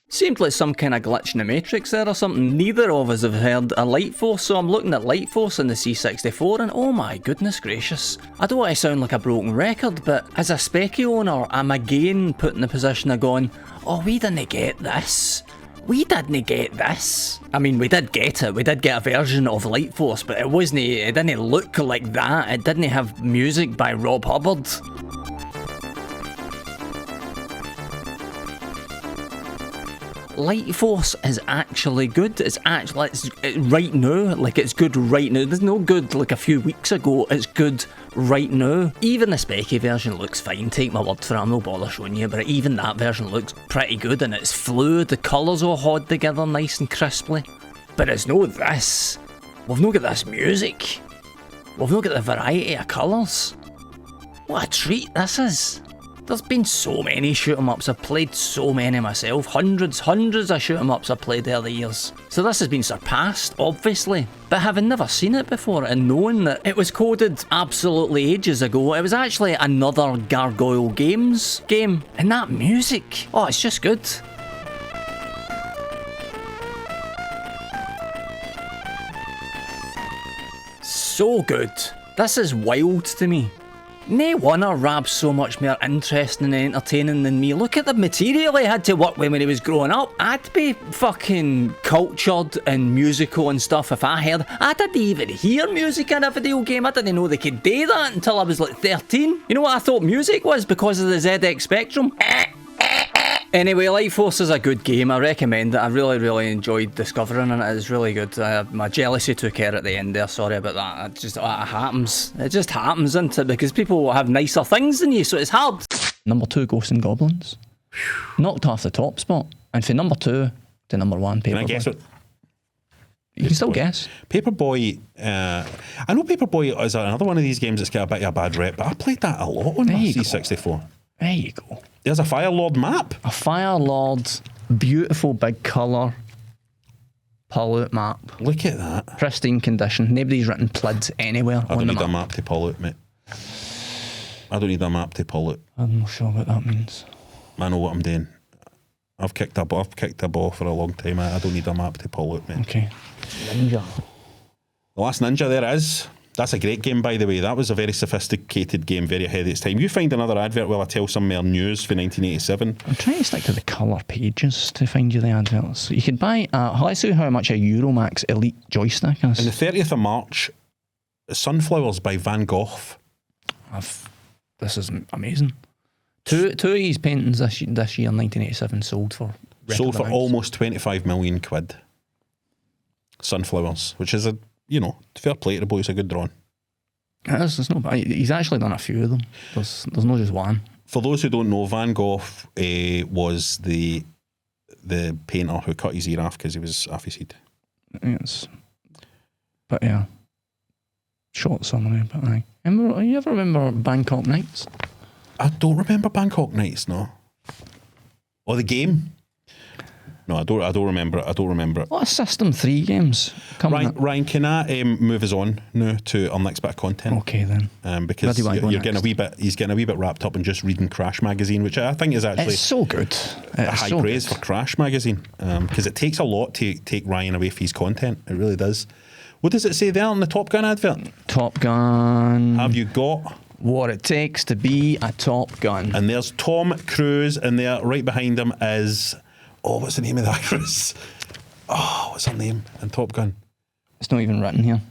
Seemed like some kind of glitch in the Matrix there or something. Neither of us have heard a Light Force, so I'm looking at Light Force in the C64 and oh my goodness gracious. I don't want to sound like a broken record, but as a Specky owner, I'm again put in the position of going, oh, we didn't get this. We didn't get this. I mean, we did get it. We did get a version of Light Force, but it didn't look like that. It didn't have music by Rob Hubbard. Light Force is actually good. It's right now. Like, it's good right now. There's no good like a few weeks ago. It's good right now. Even the Specky version looks fine. Take my word for it. I'm no bother showing you, but even that version looks pretty good and it's fluid. The colours all hod together nice and crisply. But it's no this. We've not got this music. We've not got the variety of colours. What a treat this is. There's been so many shoot 'em ups. I've played so many myself. Hundreds of shoot 'em ups I've played over the years. So this has been surpassed, obviously. But having never seen it before and knowing that it was coded absolutely ages ago, it was actually another Gargoyle Games game. And that music, oh, it's just good. So good. This is wild to me. No wonder Rab's so much more interesting and entertaining than me. Look at the material he had to work with when he was growing up. I'd be fucking cultured and musical and stuff if I heard. I didn't even hear music in a video game. I didn't know they could do that until I was like 13. You know what I thought music was because of the ZX Spectrum? Anyway, Light Force is a good game. I recommend it. I really enjoyed discovering it. It's really good. My jealousy took care at the end there. Sorry about that. It happens. It just happens, isn't it? Because people have nicer things than you, so it's hard. Number 2, Ghosts and Goblins. Knocked off the top spot. And for number 2 to number 1, Paperboy. Can I guess it? You can still guess. Paperboy, I know Paperboy is another one of these games that's got a bit of a bad rep, but I played that a lot on my C64. There you go. There's a Firelord map. A Firelord, beautiful big colour, pull out map. Look at that. Pristine condition. Nobody's written PLID anywhere. I don't need a map to pull out, mate. I don't need a map to pull out. I'm not sure what that means. I know what I'm doing. I've kicked a ball for a long time. I don't need a map to pull out, mate. Okay. Ninja. The Last Ninja there is. That's a great game, by the way. That was a very sophisticated game, very ahead of its time. You find another advert while I tell some more news for 1987. I'm trying to stick to the colour pages to find you the adverts. You can buy, let's see how much a Euromax Elite joystick is. On the 30th of March, Sunflowers by Van Gogh. This is amazing. Two of these paintings this year, 1987, sold for almost 25 million quid. Sunflowers, which is fair play to the boy, it's a good drawing. It's not bad. He's actually done a few of them. There's not just one. For those who don't know, Van Gogh was the painter who cut his ear off because he was off his head. Yes. But yeah. Short summary, but aye. You ever remember Bangkok Nights? I don't remember Bangkok Nights, no. Or the game? No, I don't remember it. A lot of System 3 games. Ryan, can I move us on now to our next bit of content? Okay then. Because he's getting a wee bit wrapped up in just reading Crash magazine, which I think is actually it's so good. High praise for Crash magazine, because it takes a lot to take Ryan away from his content. It really does. What does it say there on the Top Gun advert? Top Gun. Have you got what it takes to be a Top Gun? And there's Tom Cruise, and there right behind him is. Oh, what's the name of the actress? Oh, what's her name in Top Gun? It's not even written here.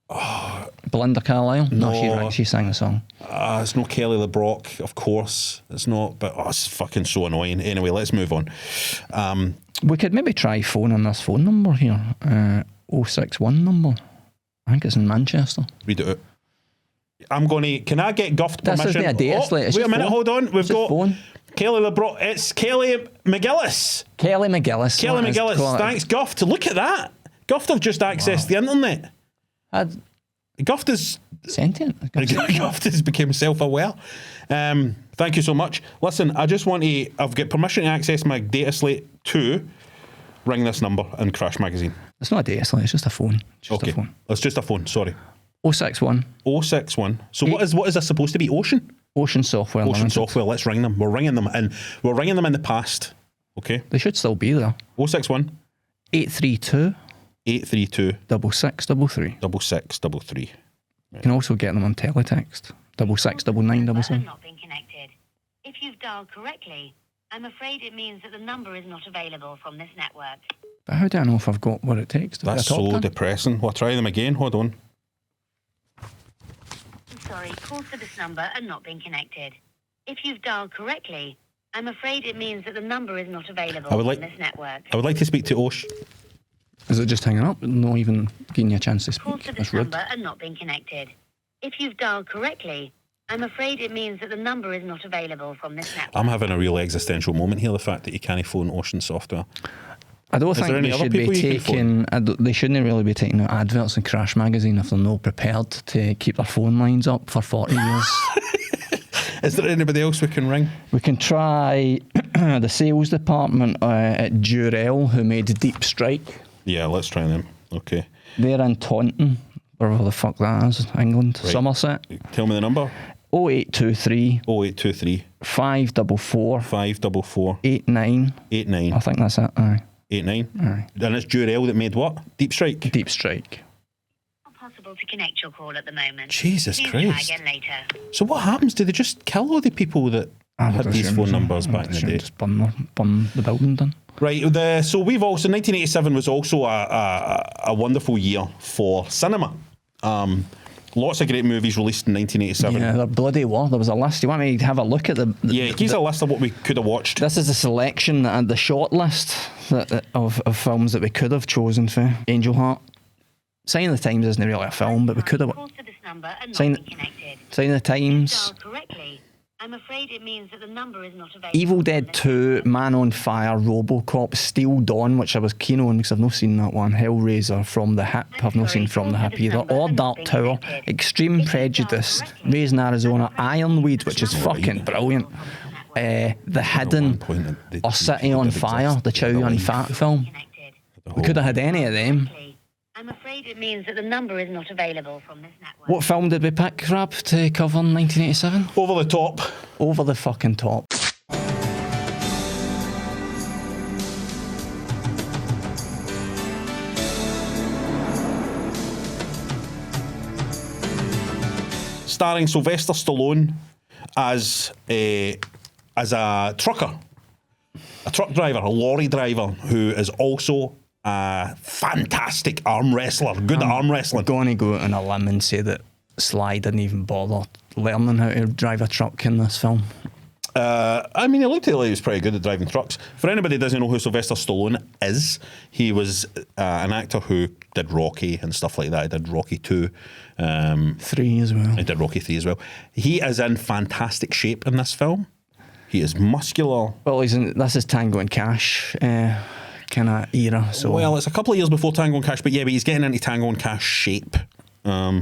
Oh, Belinda Carlisle? No, she sang the song. It's not Kelly LeBrock, of course. It's not, but it's fucking so annoying. Anyway, let's move on. We could maybe try phone on this phone number here. 061 number. I think it's in Manchester. Read it out. Can I get Guffed permission? This isn't a date, wait a minute, hold on. We've got phone. Kelly it's Kelly McGillis. Kelly McGillis. Kelly That is McGillis. quality. Thanks, Guft. Look at that. Guft have just accessed the internet. Guft is Sentient. Guft has become self-aware. Thank you so much. Listen, I just want to. I've got permission to access my data slate to ring this number and Crash Magazine. It's not a data slate, it's just a phone. Just Okay, a phone. it's just a phone. Sorry. 061 061. So what is this supposed to be? Ocean? Ocean Software Ocean Limited. Software. Let's ring them. We're ringing them in. We're ringing them in the past. Okay. They should still be there. 061 832 832 6633. 6633. You can also get them on teletext. 669977. Not been connected. If you've dialed correctly, I'm afraid it means that the number is not available from this network. But how do I know if I've got what it takes to That's get a top so gun? depressing. We'll try them again. Hold on. I'm sorry, calls to this number are not being connected. If you've dialed correctly, I'm afraid it means that the number is not available I would from like- this network. I would like to speak to Osh. Is it just hanging up? Not even giving you a chance to Calls speak? to That's this rude. number are not being connected. If you've dialed correctly, I'm afraid it means that the number is not available from this network. I'm having a real existential moment here. The fact that you can't phone Ocean Software. I don't Is there think any they other should be people you can taking. They shouldn't really be taking out adverts in Crash Magazine if they're not prepared to keep their phone lines up for 40 years. Is there anybody else we can ring? We can try the sales department at Durell, who made Deep Strike. Yeah, let's try them. Okay. They're in Taunton, wherever the fuck that is, England, Right. Somerset. Tell me the number. 0823 0823 544 544 89. 89 I think that's it. Aye. 89. Aye. And it's Durell that made what? Deep Strike. Deep Strike. Not possible to connect your call at the moment. Jesus Please Christ. try again later. So what happens? Do they just kill all the people that had these phone numbers back in the day? Just burn the building down. Right. So we've also 1987 was also a wonderful year for cinema. Lots of great movies released in 1987. Yeah, there bloody were. There was a list. You want me to have a look at the Yeah, here's a list of what we could have watched. This is a selection and the short list of films that we could have chosen for Angel Heart. Sign of the Times isn't really a film, but we could have. Calls to this number are not Sign, being connected. Sign of the Times. Dialed correctly. I'm afraid it means that the number is not available. Evil Dead 2, Man on Fire, Robocop, Steel Dawn, which I was keen on because I've not seen that one, Hellraiser, From the Hip, I've not seen From the Hip either, or Dark Tower, Extreme Prejudice, Raising Arizona, Ironweed, which is fucking brilliant, The Hidden, or City on Fire, the Chow Yun Fat film. We could have had any of them. I'm afraid it means that the number is not available from this network. What film did we pick, Rab, to cover in 1987? Over the Top. Over the fucking Top. Starring Sylvester Stallone as a trucker, a truck driver, a lorry driver who is also a fantastic arm wrestler, good at arm wrestling. Going to go out on a limb and say that Sly didn't even bother learning how to drive a truck in this film. I mean, he looked like he was pretty good at driving trucks. For anybody who doesn't know who Sylvester Stallone is, he was an actor who did Rocky and stuff like that. He did Rocky 2. 3 as well. He did Rocky 3 as well. He is in fantastic shape in this film. He is muscular. Well, this is Tango and Cash kind of era. So Well, it's a couple of years before Tango and Cash, but he's getting into Tango and Cash shape. Ryan.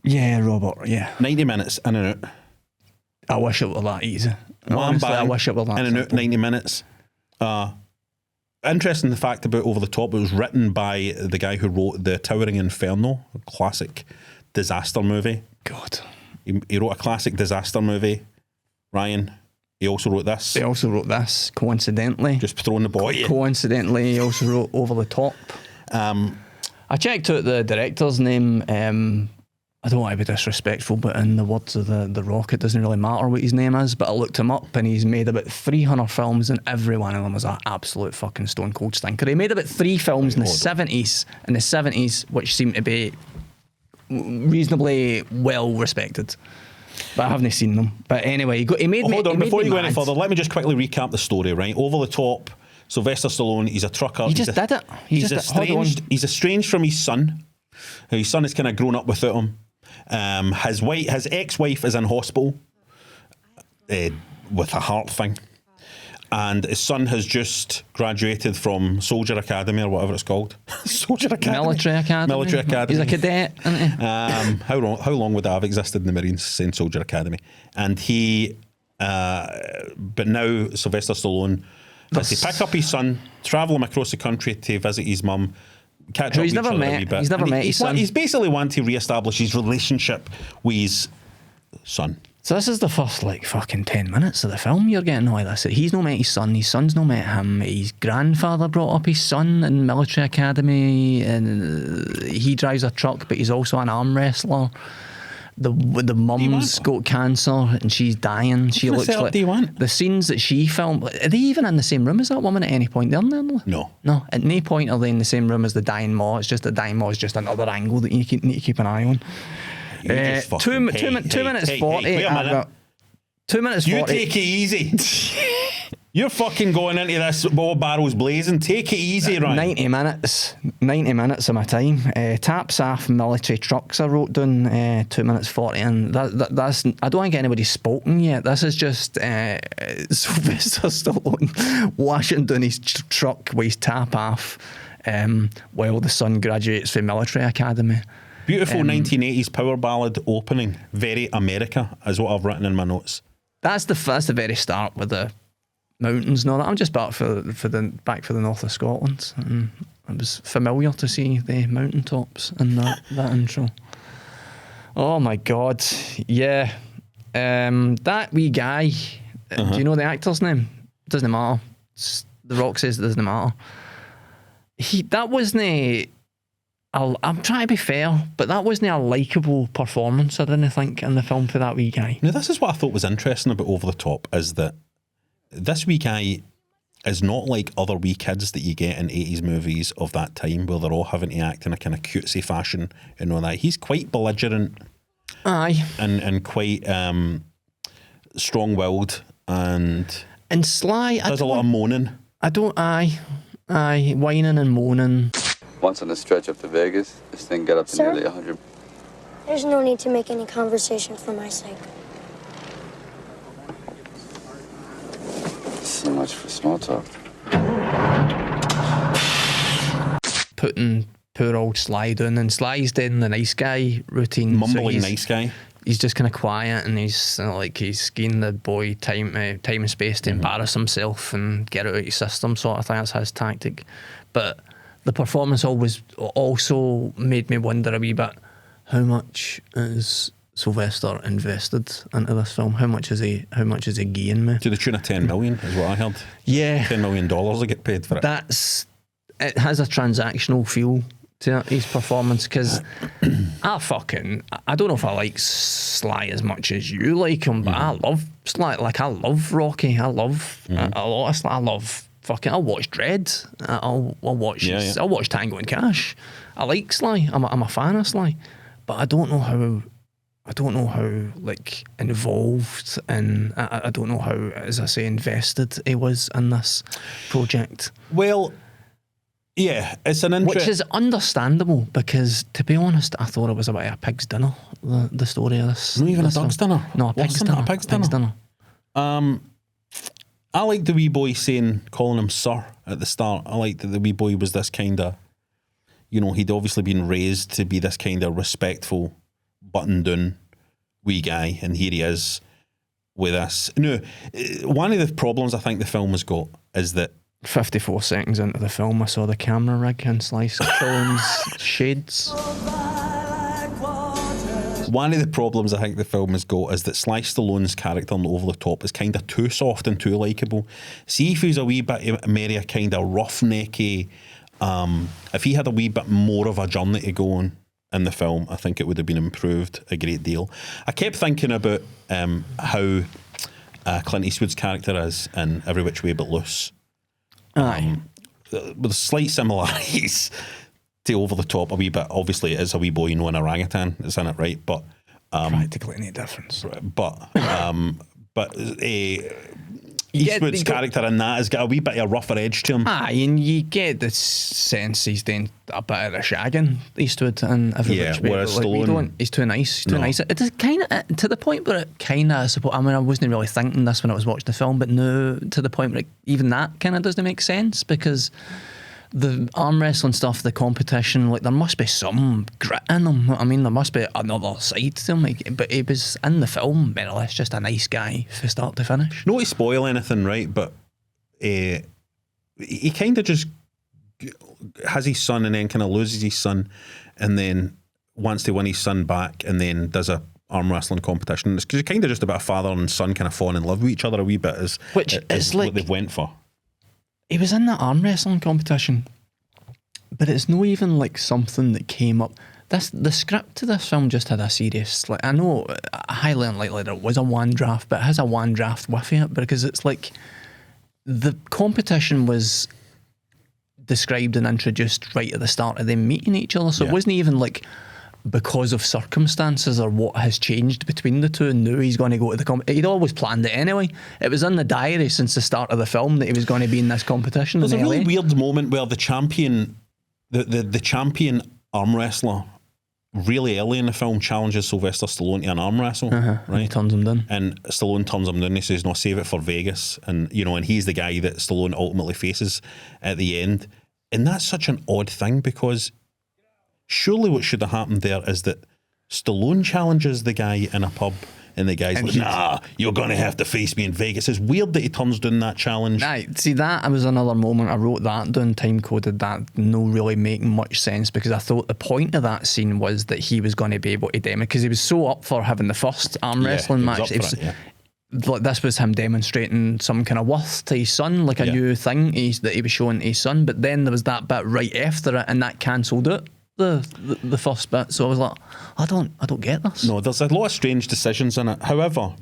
Yeah, Robert, yeah. 90 minutes in and out. I wish it were that easy. Wham, Honestly, I bang, wish it were that in and out, simple. 90 minutes. Interesting the fact about Over the Top, it was written by the guy who wrote The Towering Inferno, a classic disaster movie. God. He wrote a classic disaster movie. Ryan, he also wrote this. He also wrote this, coincidentally. Just throwing the ball at you. Coincidentally, he also wrote Over the Top. I checked out the director's name. I don't want to be disrespectful, but in the words of the Rock, it doesn't really matter what his name is, but I looked him up and he's made about 300 films and every one of them was an absolute fucking stone cold stinker. He made about 3 films in the 70s, which seem to be reasonably well respected. But I haven't seen them. But anyway, he made me. Hold on, before you go any mad. further, let me just quickly recap the story, right? Over the Top, Sylvester Stallone, he's a trucker. He just did it. He's estranged from his son. His son has kind of grown up without him. His ex-wife is in hospital. with a heart thing. And his son has just graduated from Soldier Academy or whatever it's called. Soldier Academy? Military Academy. Military Academy. He's a cadet, isn't he? How long would that have existed in the Marines, saying Soldier Academy? And he, but now Sylvester Stallone has to pick up his son, travel him across the country to visit his mum, catch up with each other a wee bit. He's never met his son. He's basically wanting to re-establish his relationship with his son. So this is the first like fucking 10 minutes of the film you're getting all this. He's not met his son's not met him. His grandfather brought up his son in military academy, and he drives a truck, but he's also an arm wrestler. The mum's got cancer and she's dying. She looks like the scenes that she filmed. Are they even in the same room as that woman at any point? They're not. No. At no point are they in the same room as the dying Ma. It's just the dying Ma is just another angle that you need to keep an eye on. 2 minutes 40. Wait a minute. 2 minutes 40. You take it easy. You're fucking going into this ball barrels blazing. Take it easy, Ryan. 90 minutes of my time. Taps off military trucks I wrote down 2 minutes 40, and that's I don't think anybody's spoken yet. This is just Sylvester Stallone washing down his truck with his tap off while the son graduates from military academy. Beautiful 1980s power ballad opening. Very America is what I've written in my notes. That's the very start with the mountains and all that. I'm just back for the north of Scotland, and it was familiar to see the mountaintops in that intro. Oh my god, yeah. That wee guy. Do you know the actor's name? Doesn't matter. The Rock says it doesn't matter. That wasn't. I'm trying to be fair, but that wasn't a likeable performance, I didn't think, in the film for that wee guy. Now, this is what I thought was interesting about Over the Top, is that this wee guy is not like other wee kids that you get in 80s movies of that time, where they're all having to act in a kind of cutesy fashion and all that. He's quite belligerent. Aye. And quite strong-willed and sly. Does a lot of moaning. Aye, whining and moaning. Once on a stretch up to Vegas, this thing got up to nearly 100. There's no need to make any conversation for my sake. So much for small talk. Putting poor old Sly down, and Sly's doing the nice guy routine. Mumbling nice guy. He's just kind of quiet, and he's giving the boy time and space to embarrass himself and get it out of his system, sort of thing. That's his tactic. But the performance also made me wonder a wee bit, how much is Sylvester invested into this film? How much is he gaining me? To the tune of 10 million is what I heard. Yeah. $10 million I get paid for it. It has a transactional feel to his performance, because I don't know if I like Sly as much as you like him, but I love Sly. Like, I love Rocky. I love a lot of Sly. I'll watch Dredd. I'll watch Tango and Cash. I like Sly. I'm a fan of Sly, but I don't know how like involved, and I don't know how, as I say, invested he was in this project. Well, yeah, it's an interest, which is understandable, because to be honest, I thought it was about a pig's dinner. The story of this. Not even a duck's dinner. No, a pig's dinner. A pig's dinner. I like the wee boy calling him sir at the start. I like that the wee boy was this kind of, he'd obviously been raised to be this kind of respectful, buttoned down wee guy, and here he is with this. No, one of the problems I think the film has got is that 54 seconds into the film, I saw the camera rig and Slice Killen's shades. One of the problems I think the film has got is that Sly Stallone's character on Over the Top is kind of too soft and too likeable. See if he was a wee bit more a kind of roughnecky, if he had a wee bit more of a journey to go on in the film, I think it would have been improved a great deal. I kept thinking about how Clint Eastwood's character is in Every Which Way But Loose. With slight similarities to Over the Top a wee bit. Obviously, it is a wee boy, an orangutan that's in it, right? But practically any difference. But Eastwood's character in that has got a wee bit of a rougher edge to him. Aye, and you get the sense he's doing a bit of the shagging, Eastwood, and every which way, whereas but, like, Stallone, he's too nice. He's too nice. It is kind of to the point where it kind of, I suppose. I mean, I wasn't really thinking this when I was watching the film, but no, to the point where even that kind of doesn't make sense, because the arm wrestling stuff, the competition, like there must be some grit in him. I mean, there must be another side to him. Like, but he was in the film, more or less, just a nice guy from start to finish. Not to spoil anything, right? But he kind of just has his son and then kind of loses his son, and then wants to win his son back, and then does a arm wrestling competition. It's kind of just about a father and son kind of falling in love with each other a wee bit, is like what they've went for. He was in that arm wrestling competition, but it's not even like something that came up. The script to this film just had a serious, like, I know highly unlikely there was a one draft, but it has a one draft with it, because it's like the competition was described and introduced right at the start of them meeting each other, so it wasn't even like because of circumstances or what has changed between the two, and knew he's going to go to the competition. He'd always planned it anyway. It was in the diary since the start of the film that he was going to be in this competition. There's a LA. really weird moment where the champion, the champion arm wrestler, really early in the film challenges Sylvester Stallone to an arm wrestle, right? And he turns him down. And Stallone turns him down. He says, "No, save it for Vegas." And and he's the guy that Stallone ultimately faces at the end. And that's such an odd thing, because surely what should have happened there is that Stallone challenges the guy in a pub, and the guy's like, "Nah, you're going to have to face me in Vegas." It's weird that he turns down that challenge. Right, see, that was another moment. I wrote that down, time coded that, no really making much sense, because I thought the point of that scene was that he was going to be able to demonstrate, because he was so up for having the first arm wrestling match. Like, this was him demonstrating some kind of worth to his son, like a new thing that he was showing to his son. But then there was that bit right after it, and that cancelled out the first bit. So I was like, I don't get this. No, there's a lot of strange decisions in it. However,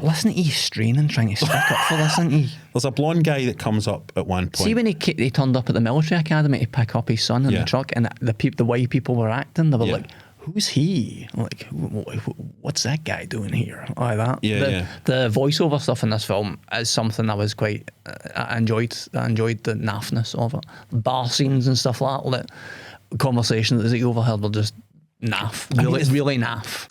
listen to you straining, trying to stick up for this, isn't he? There's a blonde guy that comes up at one point. See, when he turned up at the military academy to pick up his son in the truck, and the white people were acting, they were like, "Who's he? Like, what's that guy doing here?" Like that. The voiceover stuff in this film is something I was quite. I enjoyed. I enjoyed the naffness of it. Bar scenes and stuff like that. Like, conversations that you overheard were just naff. Really naff.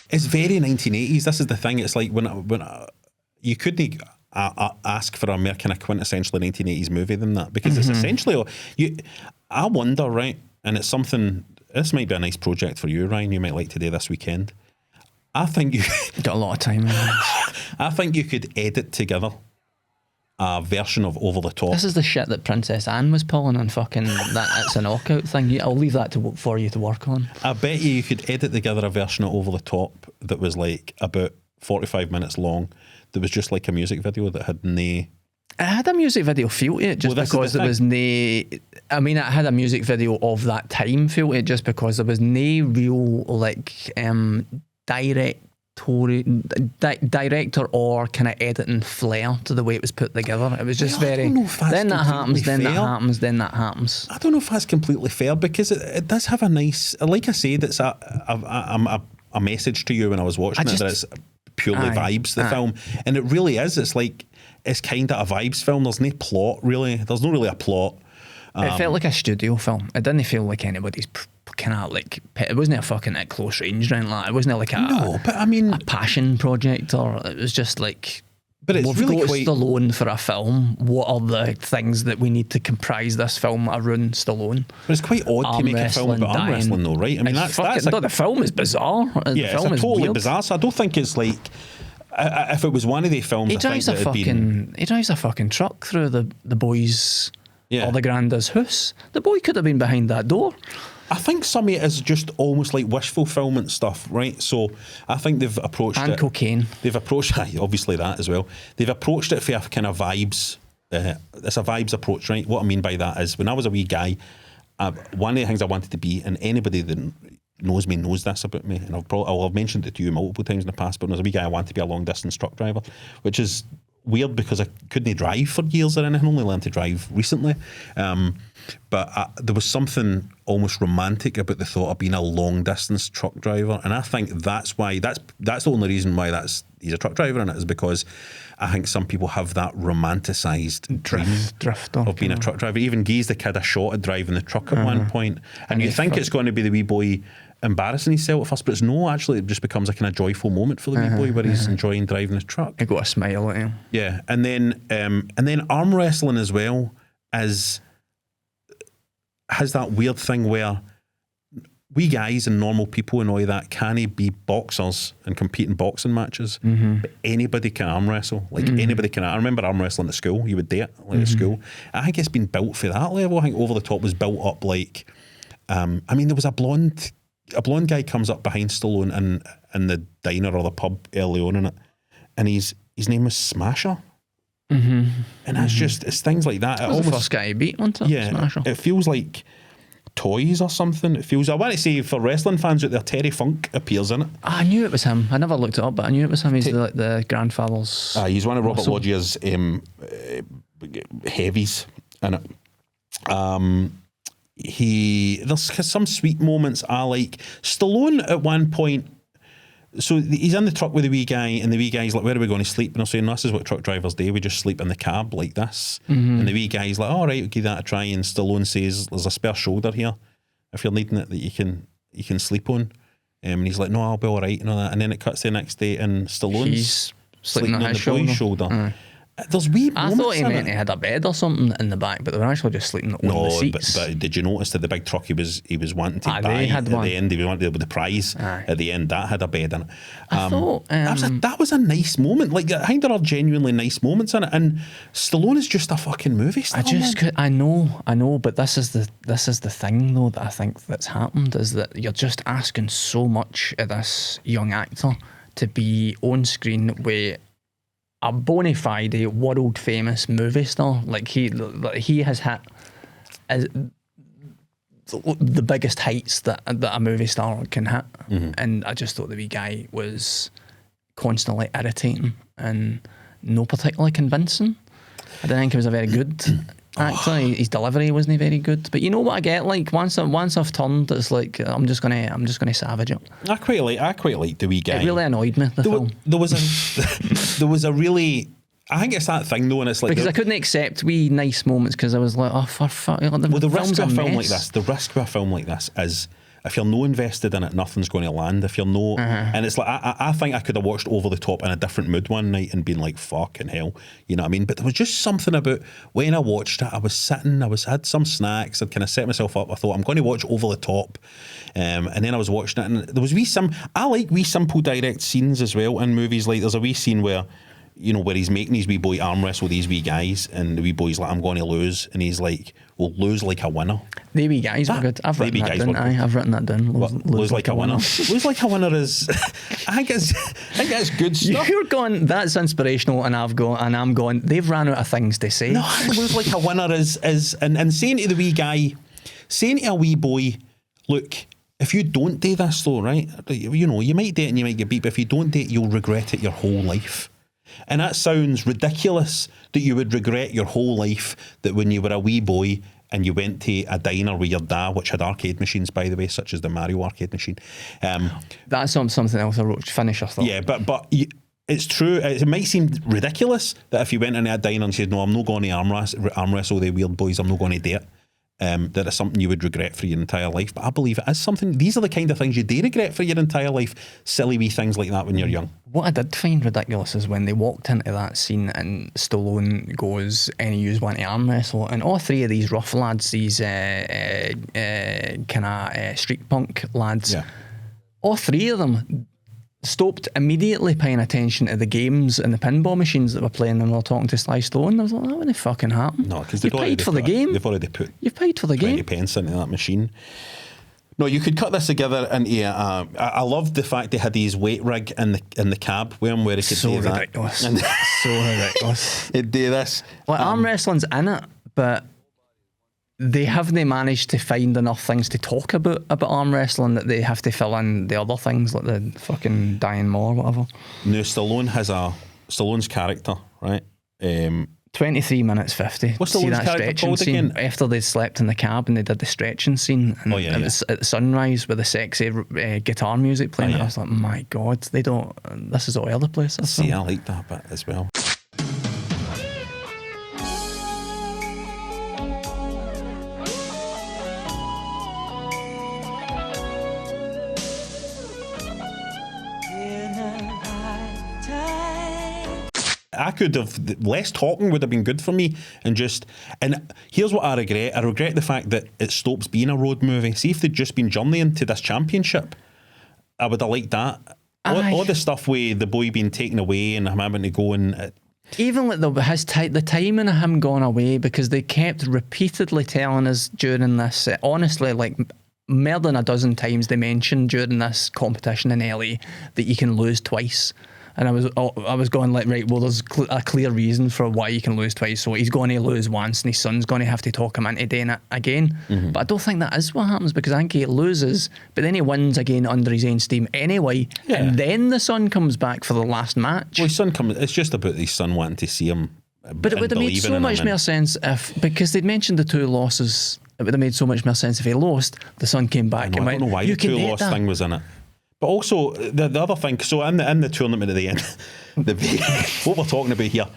It's very 1980s. This is the thing. It's like when you couldn't ask for a more kind of quintessentially 1980s movie than that, because it's essentially I wonder, right? And it's something. This might be a nice project for you, Ryan. You might like to do this weekend. I think you got a lot of time. I think you could edit together a version of Over the Top. This is the shit that Princess Anne was pulling on fucking that It's a Knockout thing. I'll leave that for you to work on. I bet you could edit together a version of Over the Top that was like about 45 minutes long. That was just like a music video that had It had a music video feel to it, just because there was I mean, it had a music video of that time feel to it, just because there was no real like director or kind of editing flair to the way it was put together. It was just very. Then that happens. Then that happens. Then that happens. I don't know if that's completely fair, because it does have a nice. Like I said, it's a message to you when I was watching it. That it's purely vibes, the film, and it really is. It's like it's kind of a vibes film. There's no plot really. There's not really a plot. It felt like a studio film. It didn't feel like anybody's kind of like. It wasn't a fucking at close range or anything like that. It wasn't like a passion project, or it was just like. But it's we've really got quite Stallone for a film. What are the things that we need to comprise this film around Stallone? But it's quite odd to make a film about arm wrestling, though, right? I mean, the film is bizarre. Yeah, it's totally bizarre. So I don't think it's like. If it was one of the films, he drives a fucking truck through the boys. Or the granda's house. The boy could have been behind that door. I think some of it is just almost like wish fulfillment stuff, right? So I think they've approached and cocaine. They've approached obviously that as well. They've approached it for a kind of vibes. It's a vibes approach, right? What I mean by that is when I was a wee guy, one of the things I wanted to be, and anybody that knows me knows this about me, and I'll have mentioned it to you multiple times in the past, but when I was a wee guy, I wanted to be a long distance truck driver, which is weird because I couldn't drive for years or anything. I only learned to drive recently. But there was something almost romantic about the thought of being a long distance truck driver, and I think that's why that's the only reason why he's a truck driver in it, is because I think some people have that romanticised drifter of being a truck driver. Even Geese the kid, a shot at driving the truck at one point, and you think it's going to be the wee boy embarrassing himself at first, but it's no, actually it just becomes a kind of joyful moment for the wee boy where he's enjoying driving his truck. I got a smile at him. Yeah, and then arm wrestling as well has that weird thing where we guys and normal people and all that can't be boxers and compete in boxing matches, but anybody can arm wrestle. Like anybody can. I remember arm wrestling at school. You would do it at school. I think it's been built for that level. I think Over the Top was built up like, I mean, there was a blonde guy comes up behind Stallone in the diner or the pub early on in it, and his name was Smasher. And it's things like that. That was the first guy he beat, wasn't it? Yeah, Smasher. it feels like toys or something. It feels, I want to say for wrestling fans out there, Terry Funk appears in it. I knew it was him. I never looked it up, but I knew it was him. He's the grandfather's. He's one of Robert Loggia's heavies in it. There's some sweet moments I like. Stallone at one point, so he's in the truck with the wee guy, and the wee guy's like, where are we going to sleep? And I'm saying, this is what truck drivers do, we just sleep in the cab like this. And the wee guy's like, all right, we'll give that a try. And Stallone says, there's a spare shoulder here if you're needing it that you can sleep on. And he's like, no, I'll be all right and all that. And then it cuts to the next day and Stallone's sleeping on the boy's shoulder. There's wee moments. I thought he meant he had a bed or something in the back, but they were actually just sleeping on the seats. But did you notice that the big truck he was wanting to buy at the end, he wanted with the prize at the end, that had a bed in it. I thought that was a nice moment. Like, I think there are genuinely nice moments in it, and Stallone is just a fucking movie star. I know, but this is the thing though that I think that's happened, is that you're just asking so much of this young actor to be on screen with a bona fide world famous movie star. Like he has hit the biggest heights that a movie star can hit, and I just thought the wee guy was constantly irritating and no particularly convincing. I didn't think he was a very good actor. His delivery wasn't very good. But you know what I get? Like once I've turned, it's like I'm just gonna savage it. I quite like the wee guy. It really annoyed me. The film. There was a really. I think it's that thing though, and it's like because I couldn't accept wee nice moments because I was like, oh for fuck. The risk of a film like this. The risk of a film like this is, if you're no invested in it, nothing's going to land. If you're no, and it's like I think I could have watched Over the Top in a different mood one night and been like, fucking hell, you know what I mean? But there was just something about when I watched it. I was sitting, had some snacks, I'd kind of set myself up. I thought I'm going to watch Over the Top, and then I was watching it, and there was I like wee simple direct scenes as well in movies. Like there's a wee scene where, you know, where he's making his wee boy arm wrestle these wee guys, and the wee boy's like, I'm going to lose, and he's like, well, lose like a winner. The wee guys were good. I've written that down. Lose like a winner. Lose like a winner is, I think it's good stuff. You're going, that's inspirational, and I'm going, they've ran out of things to say. No, lose like a winner is and saying to the wee guy, saying to a wee boy, look, if you don't do this though, right, you know, you might do it and you might get beat, but if you don't do it, you'll regret it your whole life. And that sounds ridiculous, that you would regret your whole life that when you were a wee boy and you went to a diner with your dad, which had arcade machines, by the way, such as the Mario arcade machine. That's something else I wrote. Finish your thought. Yeah, but it's true. It might seem ridiculous that if you went into a diner and said, no, I'm not going to arm wrestle the weird boys, I'm not going to do it. That is something you would regret for your entire life. But I believe it is something. These are the kind of things you do regret for your entire life. Silly wee things like that when you're young. What I did find ridiculous is when they walked into that scene and Stallone goes, any use want to arm wrestle, and all three of these rough lads, these kind of street punk lads, all three of them stopped immediately paying attention to the games and the pinball machines that were playing, and we were talking to Sly Stallone. I was like, that wouldn't fucking happen. No, because you've paid for the game. They've already put. You've paid for the 20 game. pence into that machine. No, you could cut this together into. I loved the fact they had his weight rig in the cab where he could do that. Ridiculous. So ridiculous. He'd do this. Well, arm wrestling's in it, but they haven't managed to find enough things to talk about arm wrestling that they have to fill in the other things like the fucking dying more or whatever. No, Stallone's character, right, 23 minutes 50. What's See Stallone's that character stretching called scene again? after they slept in the cab and they did the stretching scene, and it was at sunrise with the sexy guitar music playing. I was like, my God, they don't. This is all over the place. See, I like that bit as well. I could have, less talking would have been good for me, and here's what I regret. I regret the fact that it stops being a road movie. See, if they'd just been journeying to this championship, I would have liked that. All the stuff with the boy being taken away and him having to go and... Even like the timing of him going away, because they kept repeatedly telling us during this, honestly, like more than a dozen times they mentioned during this competition in LA that you can lose twice. And I was going like, right, well, there's a clear reason for why you can lose twice. So he's going to lose once and his son's going to have to talk him into doing it again. Mm-hmm. But I don't think that is what happens, because I think he loses, but then he wins again under his own steam anyway. Yeah. And then the son comes back for the last match. Well, his son comes, it's just about his son wanting to see him. But it would have made so much more sense because they'd mentioned the 2 losses. It would have made so much more sense if he lost, the son came back. I don't know why the 2 loss thing was in it. But also, the other thing, so in the tournament at the end, what we're talking about here,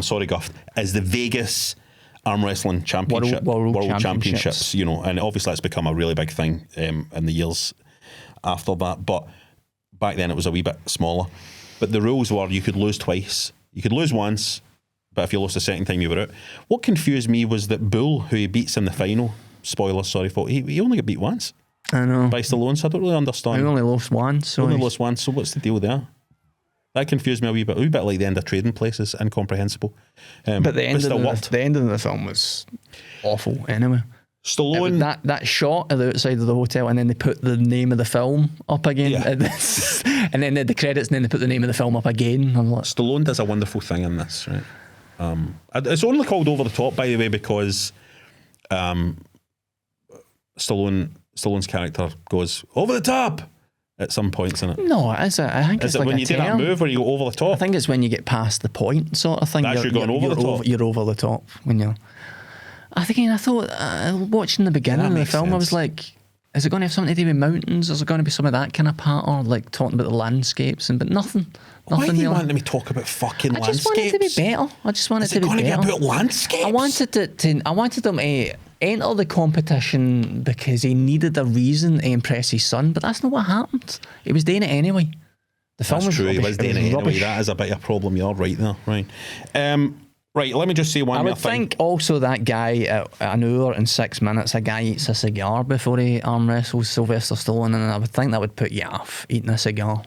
sorry Guff, is the Vegas Arm Wrestling Championship, World Championships, you know, and obviously that's become a really big thing in the years after that, but back then it was a wee bit smaller. But the rules were you could lose twice, you could lose once, but if you lost the second time you were out. What confused me was that Bull, who he beats in the final, spoilers, sorry, he only got beat once. I know. By Stallone, so I don't really understand. He only lost once. So what's the deal there? That confused me a wee bit like the end of Trading Places, incomprehensible. But the end of the film was awful anyway. Stallone... That shot at the outside of the hotel, and then they put the name of the film up again. Yeah. And then the credits, and then they put the name of the film up again. I'm like, Stallone does a wonderful thing in this, right? It's only called Over the Top, by the way, because Stallone's character goes over the top at some points in it. No, I think it's like when you do that move where you go over the top? I think it's when you get past the point sort of thing. That's you're going over the top. You're over the top when you're... I thought watching the beginning of the film, sense. I was like, is it going to have something to do with mountains? Is it going to be some of that kind of pattern, like talking about the landscapes but nothing. Why do you want me to talk about fucking landscapes? I just want it to be better. I just want it to be better. Is it going to be about landscapes? I wanted them to enter the competition because he needed a reason to impress his son, but that's not what happened. He was doing it anyway. The film was rubbish. He was doing it anyway. That is a bit of a problem. You're right there. Right. Right, let me just say one more thing. I would think also that guy at an hour and 6 minutes, a guy eats a cigar before he arm wrestles Sylvester Stallone, and I would think that would put you off eating a cigar.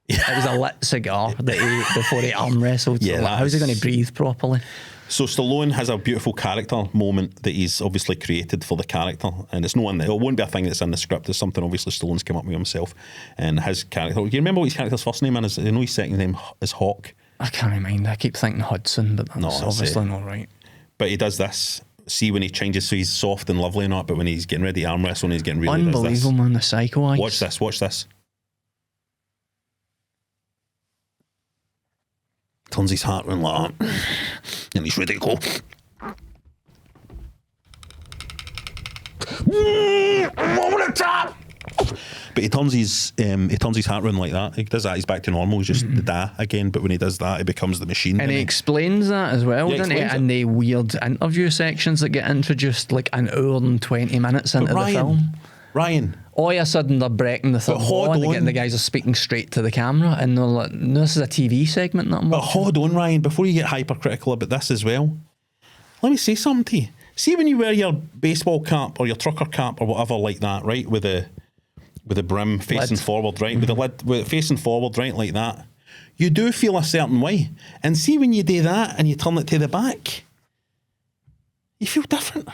It was a lit cigar that he ate before he arm wrestled. Yeah, like, how's he going to breathe properly? So Stallone has a beautiful character moment that he's obviously created for the character, and it won't be a thing that's in the script. It's something obviously Stallone's come up with himself, and his character. You remember what his character's first name is? I know his second name is Hawk. I can't mind. I keep thinking Hudson, but that's obviously not right. But he does this. See when he changes, so he's soft and lovely and all, but when he's getting ready to arm wrestle and he's getting really unbelievable, man. The psycho eyes. Watch this. Turns his heart around like that, and he's ready to go. Over the top. But he turns his heart around like that. He does that. He's back to normal. He's just the da again. But when he does that, he becomes the machine. And he explains that as well, doesn't he? And the weird interview sections that get introduced like an hour and 20 minutes into the film. Ryan. All of a sudden they're breaking the third wall and the guys are speaking straight to the camera, and they're like, no, this is a TV segment. But hold on, Ryan, before you get hypercritical about this as well, let me say something to you. See when you wear your baseball cap or your trucker cap or whatever like that, right, with the brim facing forward, right, with the lid with facing forward, right, like that, you do feel a certain way. And see when you do that and you turn it to the back, you feel different.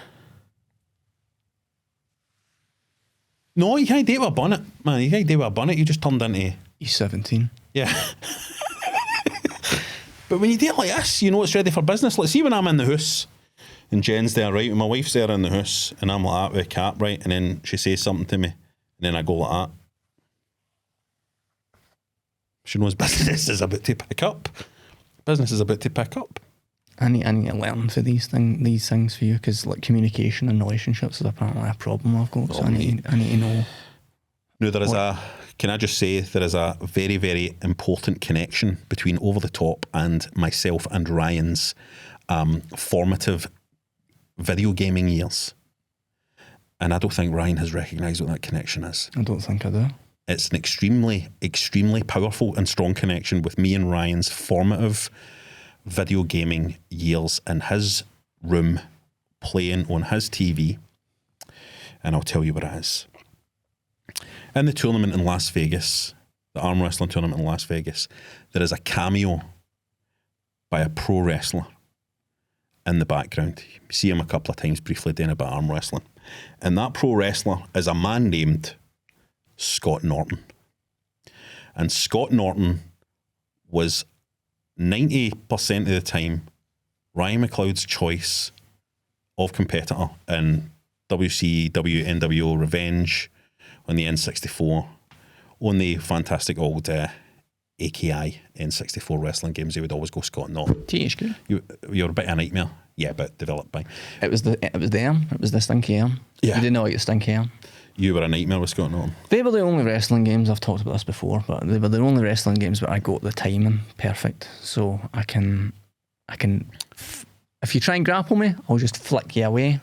No, you can't do it with a bonnet, man. You can't do it with a bonnet. You just turned into... He's 17. Yeah. But when you do it like this, you know it's ready for business. Let's see when I'm in the house and Jen's there, right? And my wife's there in the house and I'm like that with a cap, right? And then she says something to me and then I go like that. She knows business is about to pick up. Business is about to pick up. I need to learn for these things for you, because like communication and relationships is apparently a problem I've got. So I need to know. No, can I just say, there is a very, very important connection between Over the Top and myself and Ryan's formative video gaming years. And I don't think Ryan has recognised what that connection is. I don't think I do. It's an extremely, extremely powerful and strong connection with me and Ryan's formative video gaming years in his room, playing on his TV. And I'll tell you what it is. In the tournament in Las Vegas, the arm wrestling tournament in Las Vegas, there is a cameo by a pro wrestler in the background. You see him a couple of times briefly doing a bit of arm wrestling. And that pro wrestler is a man named Scott Norton. And Scott Norton was 90% of the time Ryan McLeod's choice of competitor in WCW NWO Revenge, on the N64, on the fantastic old AKI N64 wrestling games. He would always go Scott Norton. THQ. You're a bit of a nightmare. Yeah, but developed by. It was the arm. It was the stinky arm. Yeah. You didn't know like the stinky arm. You were a nightmare with Scott Norton. They were the only wrestling games, I've talked about this before, but they were the only wrestling games where I got the timing perfect. So I can if you try and grapple me, I'll just flick you away.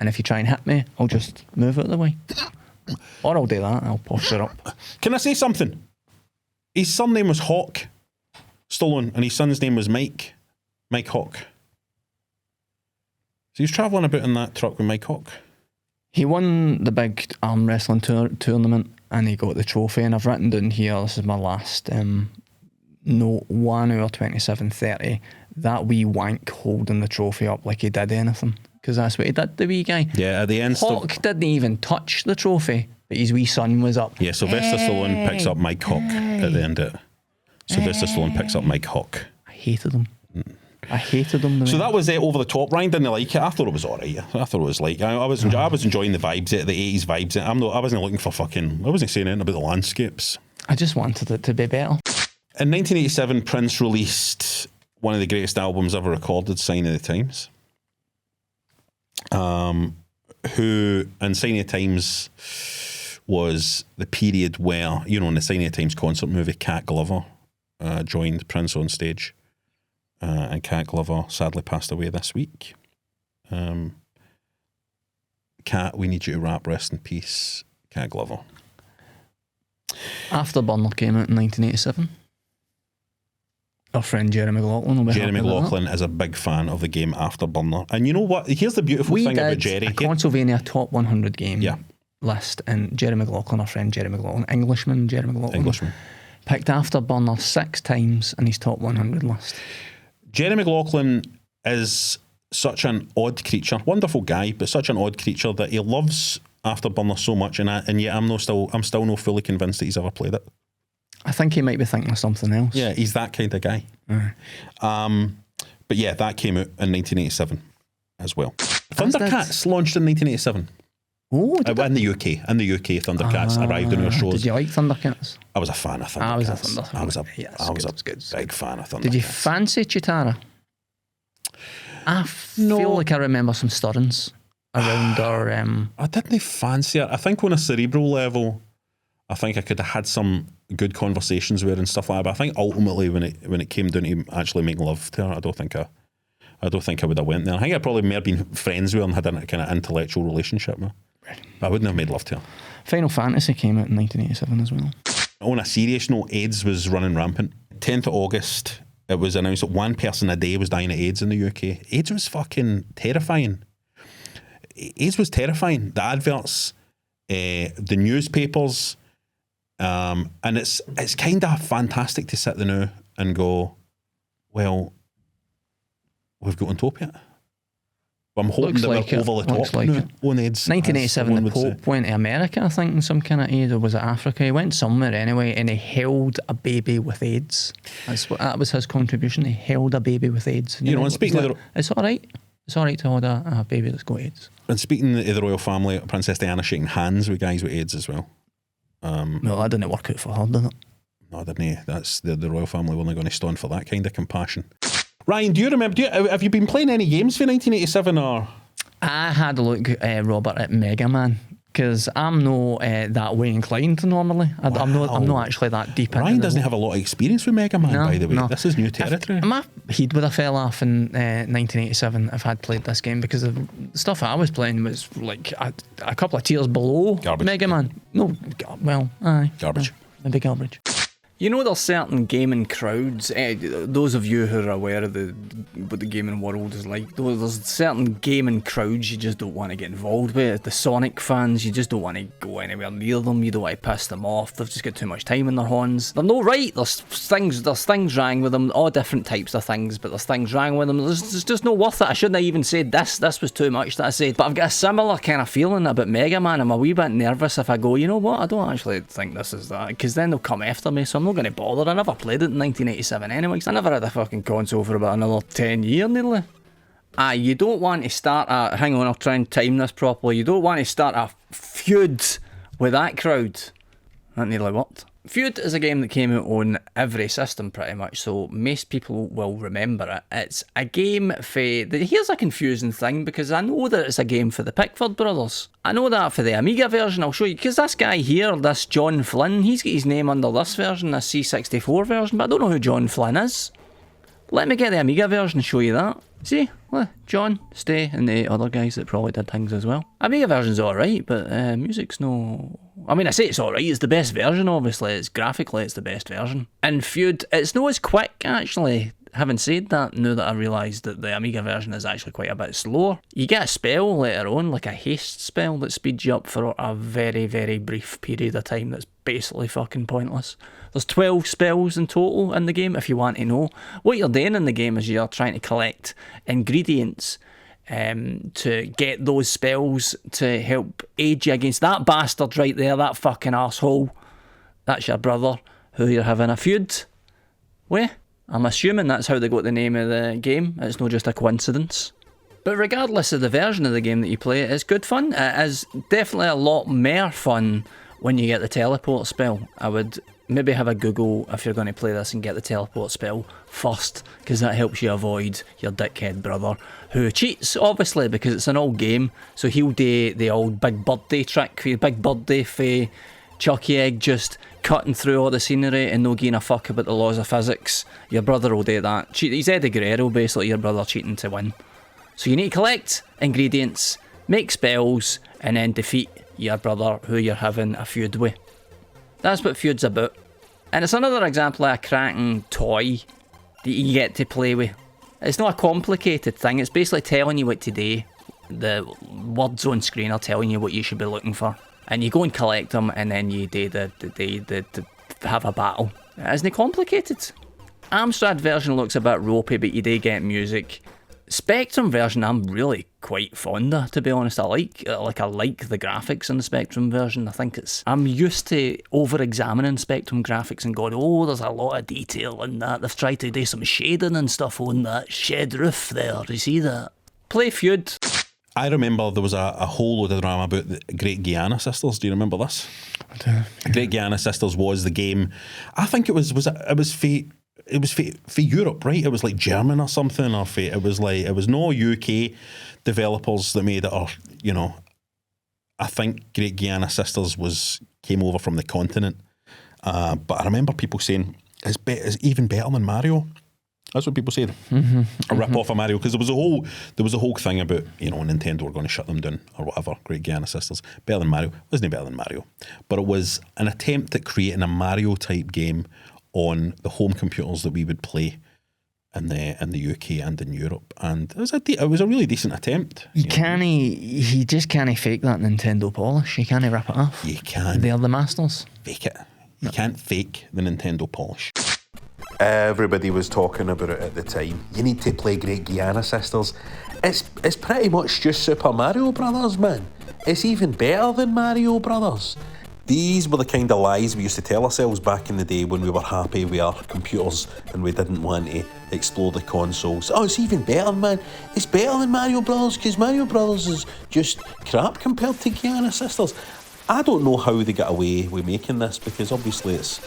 And if you try and hit me, I'll just move out of the way. Or I'll do that, I'll posture up. Can I say something? His surname was Hawk Stallone, and his son's name was Mike Hawk. So he was travelling about in that truck with Mike Hawk. He won the big arm wrestling tournament and he got the trophy, and I've written down here, this is my last note, 1 hour 27:30, that wee wank holding the trophy up like he did anything. Because that's what he did, the wee guy. Yeah, at the end. Hawk didn't even touch the trophy, but his wee son was up. Yeah, Sylvester Stallone picks up Mike Hawk at the end of it. Sylvester Stallone picks up Mike Hawk. I hated him. I hated him. So that was Over the Top. Ryan didn't like it. I thought it was alright. I thought it was like I was enjoying the vibes, the 80s vibes. I wasn't looking for I wasn't saying anything about the landscapes. I just wanted it to be better. In 1987, Prince released one of the greatest albums ever recorded, Sign of the Times. Who in Sign of the Times was the period where, in the Sign of the Times concert movie, Cat Glover joined Prince on stage. And Cat Glover sadly passed away this week. Cat, we need you to rap, rest in peace, Cat Glover. Afterburner came out in 1987. Our friend Jeremy McLaughlin. Jeremy McLaughlin is a big fan of the game Afterburner. And you know what? Here's the beautiful thing about Jerry. A Consolvania top 100 game list, and Jerry McLaughlin, our friend Jerry McLaughlin, Englishman, picked Afterburner 6 times in his top 100 list. Jerry McLaughlin is such an odd creature, wonderful guy, but such an odd creature that he loves Afterburner so much, and yet I'm still not fully convinced that he's ever played it. I think he might be thinking of something else. Yeah, he's that kind of guy. But yeah, that came out in 1987 as well. Thundercats launched in 1987. Oh, in the UK. In the UK, Thundercats arrived on our shows. Did you like Thundercats? I was a fan of Thundercats. I was a Thundercats. I was a big fan of Thundercats. Did you fancy Chitara? I feel like I remember some stirrings around our... I didn't fancy it. I think on a cerebral level, I think I could have had some good conversations with her and stuff like that. But I think ultimately, when it came down to actually making love to her, I don't think I would have went there. I think I probably may have been friends with her and had a kind of intellectual relationship with her. But I wouldn't have made love to her. Final Fantasy came out in 1987 as well. On a serious note, AIDS was running rampant. 10th of August, it was announced that 1 person a day was dying of AIDS in the UK. AIDS was fucking terrifying. AIDS was terrifying. The adverts, the newspapers, and it's kind of fantastic to sit there now and go, well, we've got on top of it. I'm hoping that we're over the top now on AIDS. 1987, the Pope went to America, I think, in some kind of aid, or was it Africa? He went somewhere anyway, and he held a baby with AIDS. That was his contribution. He held a baby with AIDS. And and speaking of it's all right. It's all right to hold a baby that's got AIDS. And speaking of the royal family, Princess Diana shaking hands with guys with AIDS as well. Well, that didn't work out for her, did it? No, didn't he? That's the royal family weren't going to stand for that kind of compassion. Ryan, do you remember? Have you been playing any games for 1987 or? I had a look, Robert, at Megaman. Because I'm not that way inclined normally. I'm not actually that deep into Ryan doesn't have a lot of experience with Megaman, by the way. No. This is new territory. I'm a he'd with a fella in 1987 if I'd played this game, because the stuff I was playing was like a couple of tiers below Megaman. No, well, aye. Garbage. Maybe garbage. You know, there's certain gaming crowds, those of you who are aware of what the gaming world is like, there's certain gaming crowds you just don't want to get involved with. The Sonic fans, you just don't want to go anywhere near them, you don't want to piss them off, they've just got too much time in their hands. They're no right, there's things wrong with them, all different types of things, but there's things wrong with them, it's just not worth it. I shouldn't have even said this was too much that I said, but I've got a similar kind of feeling about Mega Man. I'm a wee bit nervous if I go, you know what, I don't actually think this is that, because then they'll come after me, so I'm not going to bother. I never played it in 1987 anyway, because I never had a fucking console for about another 10 years nearly. You don't want to start hang on, I'll try and time this properly. You don't want to start a feud with that crowd. That nearly worked. Feud is a game that came out on every system pretty much, so most people will remember it. It's a game for... Here's a confusing thing, because I know that it's a game for the Pickford brothers. I know that for the Amiga version, I'll show you, because this guy here, this John Flynn, he's got his name under this version, this C64 version, but I don't know who John Flynn is. Let me get the Amiga version and show you that. See? Look, John, Stay, and the other guys that probably did things as well. Amiga version's alright, but music's no... I mean, I say it's alright, it's the best version, obviously. Graphically, it's the best version. And Feud, it's not as quick, actually. Having said that, now that I realised that the Amiga version is actually quite a bit slower, you get a spell later on, like a haste spell that speeds you up for a very, very brief period of time that's basically fucking pointless. There's 12 spells in total in the game, if you want to know. What you're doing in the game is you're trying to collect ingredients to get those spells to help aid you against that bastard right there, that fucking arsehole. That's your brother, who you're having a feud with. I'm assuming that's how they got the name of the game. It's not just a coincidence. But regardless of the version of the game that you play, it's good fun. It is definitely a lot more fun when you get the teleport spell. I would maybe have a Google if you're going to play this and get the teleport spell first, because that helps you avoid your dickhead brother, who cheats, obviously, because it's an old game. So he'll do the old Big Birdie trick, Big Birdie for Chucky Egg, just cutting through all the scenery and no giving a fuck about the laws of physics. Your brother will do that. He's Eddie Guerrero, basically, your brother cheating to win. So you need to collect ingredients, make spells, and then defeat your brother who you're having a feud with. That's what Feud's about. And it's another example of a cracking toy that you get to play with. It's not a complicated thing, it's basically telling you what to do. The words on screen are telling you what you should be looking for. And you go and collect them, and then you do have a battle. It isn't complicated. Amstrad version looks a bit ropey, but you do get music. Spectrum version I'm really quite fond of, to be honest. I like the graphics in the Spectrum version. I think I'm used to over-examining Spectrum graphics and going, oh, there's a lot of detail in that. They've tried to do some shading and stuff on that shed roof there. Do you see that? Play Feud. I remember there was a whole load of drama about the Great Guiana Sisters. Do you remember this? I do. Great Guiana Sisters was the game. I think it was for Europe, right? It was like German or something, or it was no UK developers that made it, or I think Great Guiana Sisters came over from the continent. But I remember people saying it's even better than Mario. That's what people said. A rip-off of Mario, because there was a whole thing about, Nintendo were going to shut them down or whatever. Great Guiana Sisters, better than Mario. Wasn't better than Mario, but it was an attempt at creating a Mario type game on the home computers that we would play in the UK and in Europe, and it was a really decent attempt. He just can't fake that Nintendo polish. You can't rip it off. You can. They're the masters. Fake it. You can't fake the Nintendo polish. Everybody was talking about it at the time. You need to play Great Guiana Sisters. It's pretty much just Super Mario Brothers, man. It's even better than Mario Brothers. These were the kind of lies we used to tell ourselves back in the day when we were happy with our computers and we didn't want to explore the consoles. Oh, it's even better, man. It's better than Mario Brothers, because Mario Brothers is just crap compared to Guiana Sisters. I don't know how they got away with making this, because obviously it's,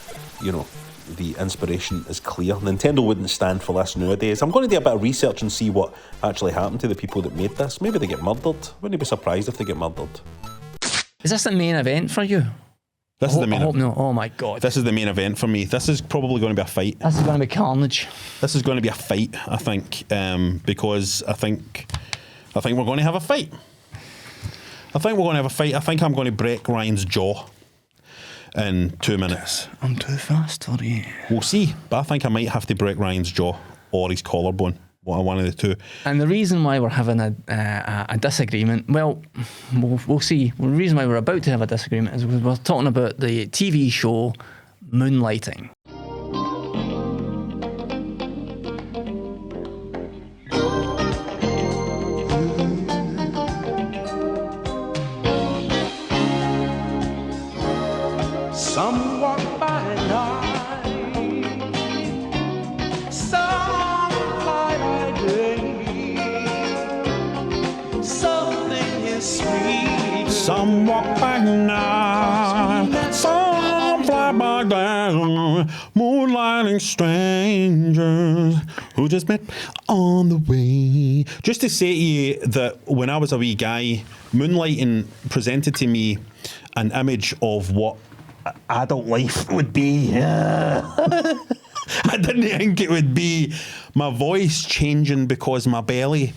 the inspiration is clear. Nintendo wouldn't stand for this nowadays. I'm going to do a bit of research and see what actually happened to the people that made this. Maybe they get murdered. Wouldn't be surprised if they get murdered. Is this the main event for you? This is the main. I hope not. Oh my god. This is the main event for me. This is probably going to be a fight. This is going to be carnage. This is going to be a fight, I think, because I think we're going to have a fight. I think I'm going to break Ryan's jaw in 2 minutes. I'm too fast for you. We'll see, but I think I might have to break Ryan's jaw or his collarbone. One of the two. And the reason why we're having a disagreement, well, we'll see. The reason why we're about to have a disagreement is because we're talking about the TV show Moonlighting. Some walk by night, some fly by day. Something is sweet. Some walk by night, some fly by day. Moonlighting strangers who just met on the way. Just to say to you that when I was a wee guy, Moonlighting presented to me an image of what adult life would be. I didn't think it would be my voice changing because my belly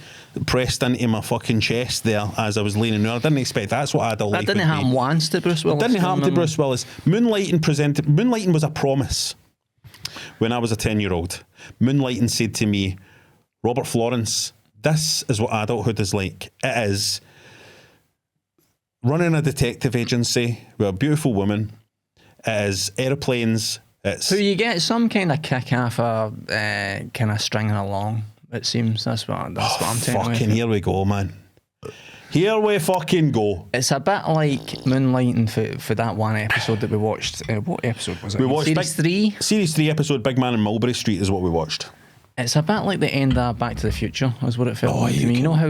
pressed into my fucking chest there as I was leaning there. I didn't expect that's what adult life would be. That didn't happen once to Bruce Willis. It didn't happen to Bruce Willis. Moonlighting was a promise when I was a 10-year-old. Moonlighting said to me, Robert Florence, this is what adulthood is like. It is running a detective agency with a beautiful woman. It is aeroplanes. It's so you get some kind of kick off a kind of stringing along. It seems that's what I'm taking away. Fucking here we go, man. Here we fucking go. It's a bit like Moonlighting for that one episode that we watched. What episode was it? We watched Series 3? Series 3 episode Big Man in Mulberry Street is what we watched. It's a bit like the end of Back to the Future, is what it felt like to me. You know how,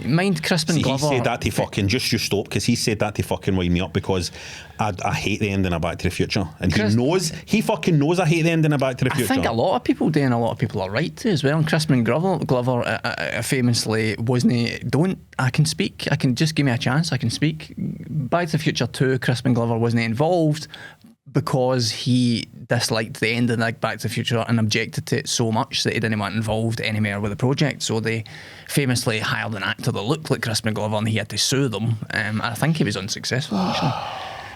mind Crispin Glover. He said that to fucking, just you stop, because he said that to fucking wind me up because I hate the ending of Back to the Future. And he fucking knows I hate the ending of Back to the Future. I think a lot of people do, and a lot of people are right to as well. And Crispin Glover famously I can speak, I can just give me a chance, I can speak. Back to the Future 2, Crispin Glover wasn't involved because he disliked the end of Back to the Future and objected to it so much that he didn't want involved anymore with the project. So they famously hired an actor that looked like Crispin Glover and he had to sue them. I think he was unsuccessful, actually.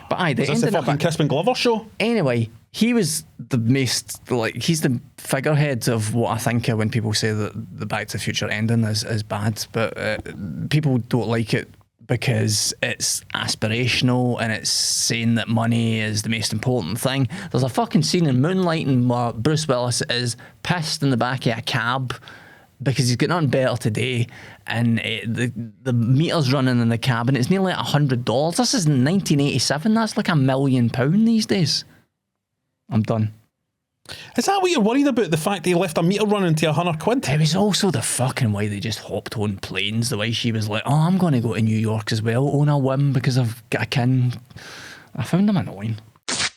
But aye, the is this the fucking Crispin Glover show? Anyway, he was the most, he's the figurehead of what I think of when people say that the Back to the Future ending is bad. But people don't like it because it's aspirational and it's saying that money is the most important thing. There's a fucking scene in Moonlighting where Bruce Willis is pissed in the back of a cab because he's got nothing better today, and the meter's running in the cab and it's nearly $100. This is 1987. That's like £1 million these days. I'm done. Is that what you're worried about? The fact that he left a meter running to £100? It was also the fucking way they just hopped on planes. The way she was like, "Oh, I'm going to go to New York as well on a whim because I've got a kin." I found them annoying.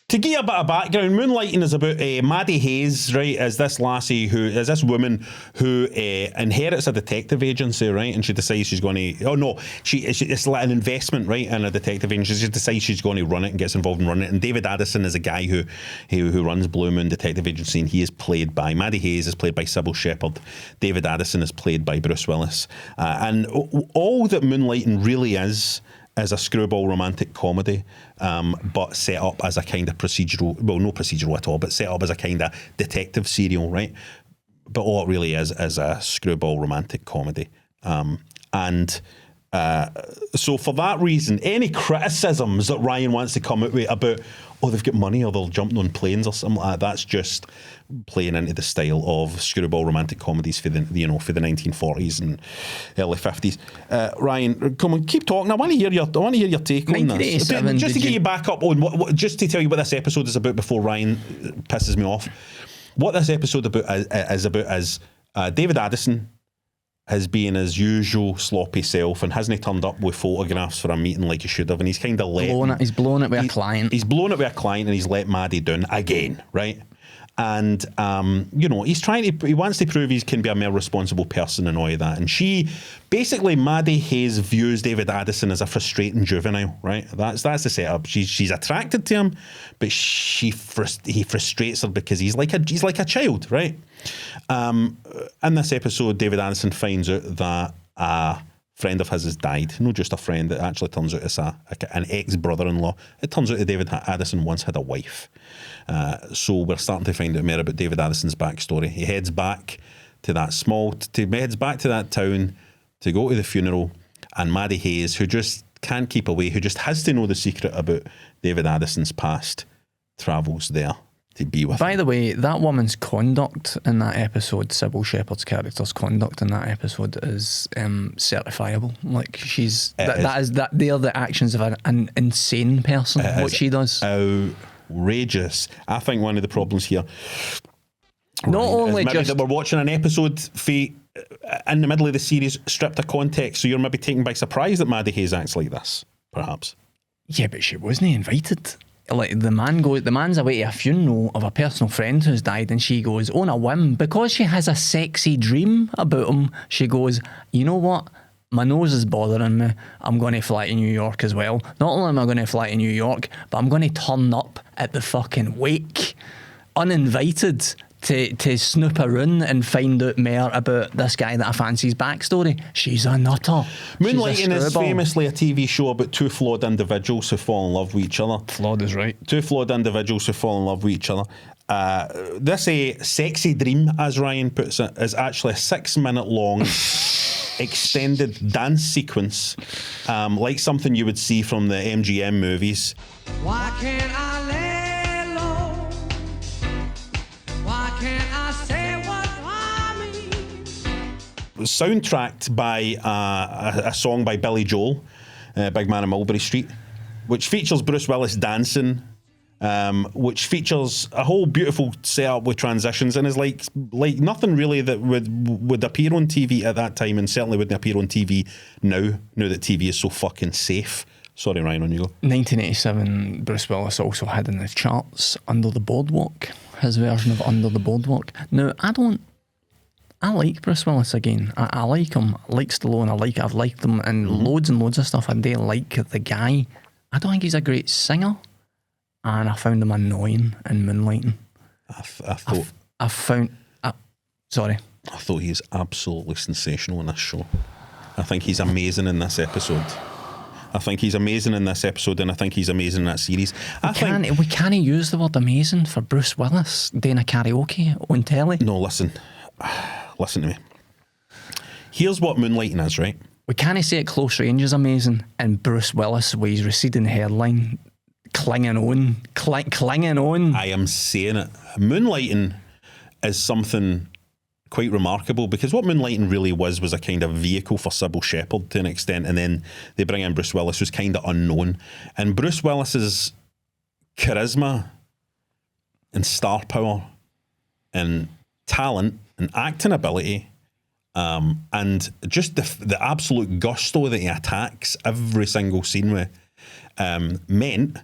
To give you a bit of background, Moonlighting is about Maddie Hayes, right? Is this woman who inherits a detective agency, right? And she decides she's going to. Oh no, it's like an investment, right, in a detective agency. She decides she's going to run it and gets involved in running it. And David Addison is a guy who runs Blue Moon Detective Agency, and he is played by Maddie Hayes, is played by Sybil Shepherd. David Addison is played by Bruce Willis, and all that Moonlighting really is a screwball romantic comedy, but set up as a kind of procedural, well, no procedural at all, but set up as a kind of detective serial, right? But all it really is a screwball romantic comedy. So for that reason, any criticisms that Ryan wants to come out with about, they've got money or they're jumping on planes or something like that, that's just playing into the style of screwball romantic comedies for the 1940s and early 50s. Ryan, come on, keep talking. I want to hear your take on this. Just to get you back up on just to tell you what this episode is about before Ryan pisses me off. What this episode is about is David Addison has been his usual sloppy self and hasn't turned up with photographs for a meeting like he should have, and he's kind of He's blown it with a client. He's blown it with a client, and he's let Maddie down again, right? And he wants to prove he can be a more responsible person and all of that. And Maddie Hayes views David Addison as a frustrating juvenile, right? That's the setup. She's attracted to him, but he frustrates her because he's like a child, right? In this episode, David Addison finds out that a friend of his has died. Not just a friend, it actually turns out it's an ex-brother-in-law. It turns out that David Addison once had a wife. So we're starting to find out more about David Addison's backstory. He heads back to that town to go to the funeral, and Maddie Hayes, who just can't keep away, who just has to know the secret about David Addison's past, travels there to be with him. By the way, that woman's conduct in that episode, Sybil Shepherd's character's conduct in that episode is certifiable. Like they're the actions of an insane person. What she does, outrageous. I think one of the problems here, not only is maybe just that we're watching an episode in the middle of the series stripped of context, so you're maybe taken by surprise that Maddie Hayes acts like this, perhaps. Yeah, but she wasn't invited. Like the man's away to a funeral of a personal friend who's died, and she goes on a whim because she has a sexy dream about him. She goes, you know what? My nose is bothering me. I'm going to fly to New York as well. Not only am I going to fly to New York, but I'm going to turn up at the fucking wake, uninvited, to snoop around and find out more about this guy that I fancy's backstory. She's a nutter. Moonlighting is famously a TV show about two flawed individuals who fall in love with each other. Flawed is right. Two flawed individuals who fall in love with each other. This sexy dream, as Ryan puts it, is actually a 6-minute long extended dance sequence, like something you would see from the MGM movies. Why can't I lay low? Why can't I say what I mean? Soundtracked by a song by Billy Joel, Big Man of Mulberry Street, which features Bruce Willis dancing, which features a whole beautiful setup with transitions, and is like nothing really that would appear on TV at that time, and certainly wouldn't appear on TV now that TV is so fucking safe. Sorry, Ryan, on you go. 1987, Bruce Willis also had in the charts Under the Boardwalk, his version of Under the Boardwalk. Now, I like Bruce Willis again. I like him. I like Stallone. I've liked him in loads and loads of stuff. I do like the guy. I don't think he's a great singer, and I found him annoying in Moonlighting. I thought he's absolutely sensational in this show. I think he's amazing in this episode. And I think he's amazing in that series. We can't use the word amazing for Bruce Willis doing a karaoke on telly. No, listen to me. Here's what Moonlighting is, right? We can't say at close range is amazing, and Bruce Willis with his receding hairline clinging on. I am saying it. Moonlighting is something quite remarkable, because what Moonlighting really was a kind of vehicle for Sybil Shepherd to an extent, and then they bring in Bruce Willis, who's kind of unknown, and Bruce Willis's charisma and star power and talent and acting ability, and just the absolute gusto that he attacks every single scene with, meant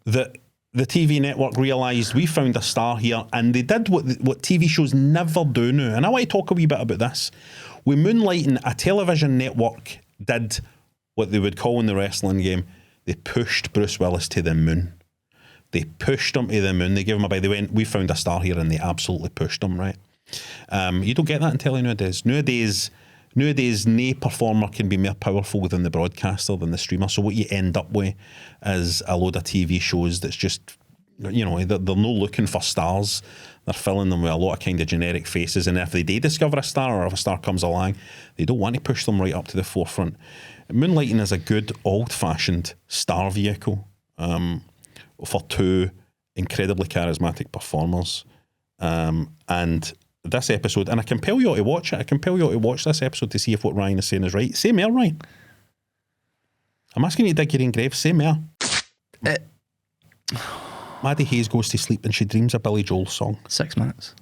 that the TV network realised we found a star here, and they did what TV shows never do now. And I want to talk a wee bit about this. With Moonlighting, a television network did what they would call in the wrestling game, they pushed Bruce Willis to the moon. They pushed him to the moon. They gave him they went, we found a star here, and they absolutely pushed him, right? You don't get that in telly nowadays. Nowadays, no performer can be more powerful within the broadcaster than the streamer. So what you end up with is a load of TV shows that's just, they're no looking for stars. They're filling them with a lot of kind of generic faces. And if they do discover a star, or if a star comes along, they don't want to push them right up to the forefront. Moonlighting is a good old-fashioned star vehicle for two incredibly charismatic performers. And this episode, and I compel you all to watch it. I compel you all to watch this episode to see if what Ryan is saying is right. Say more, Ryan. I'm asking you to dig your own grave. Say more. Maddie Hayes goes to sleep and she dreams a Billy Joel song. 6 minutes.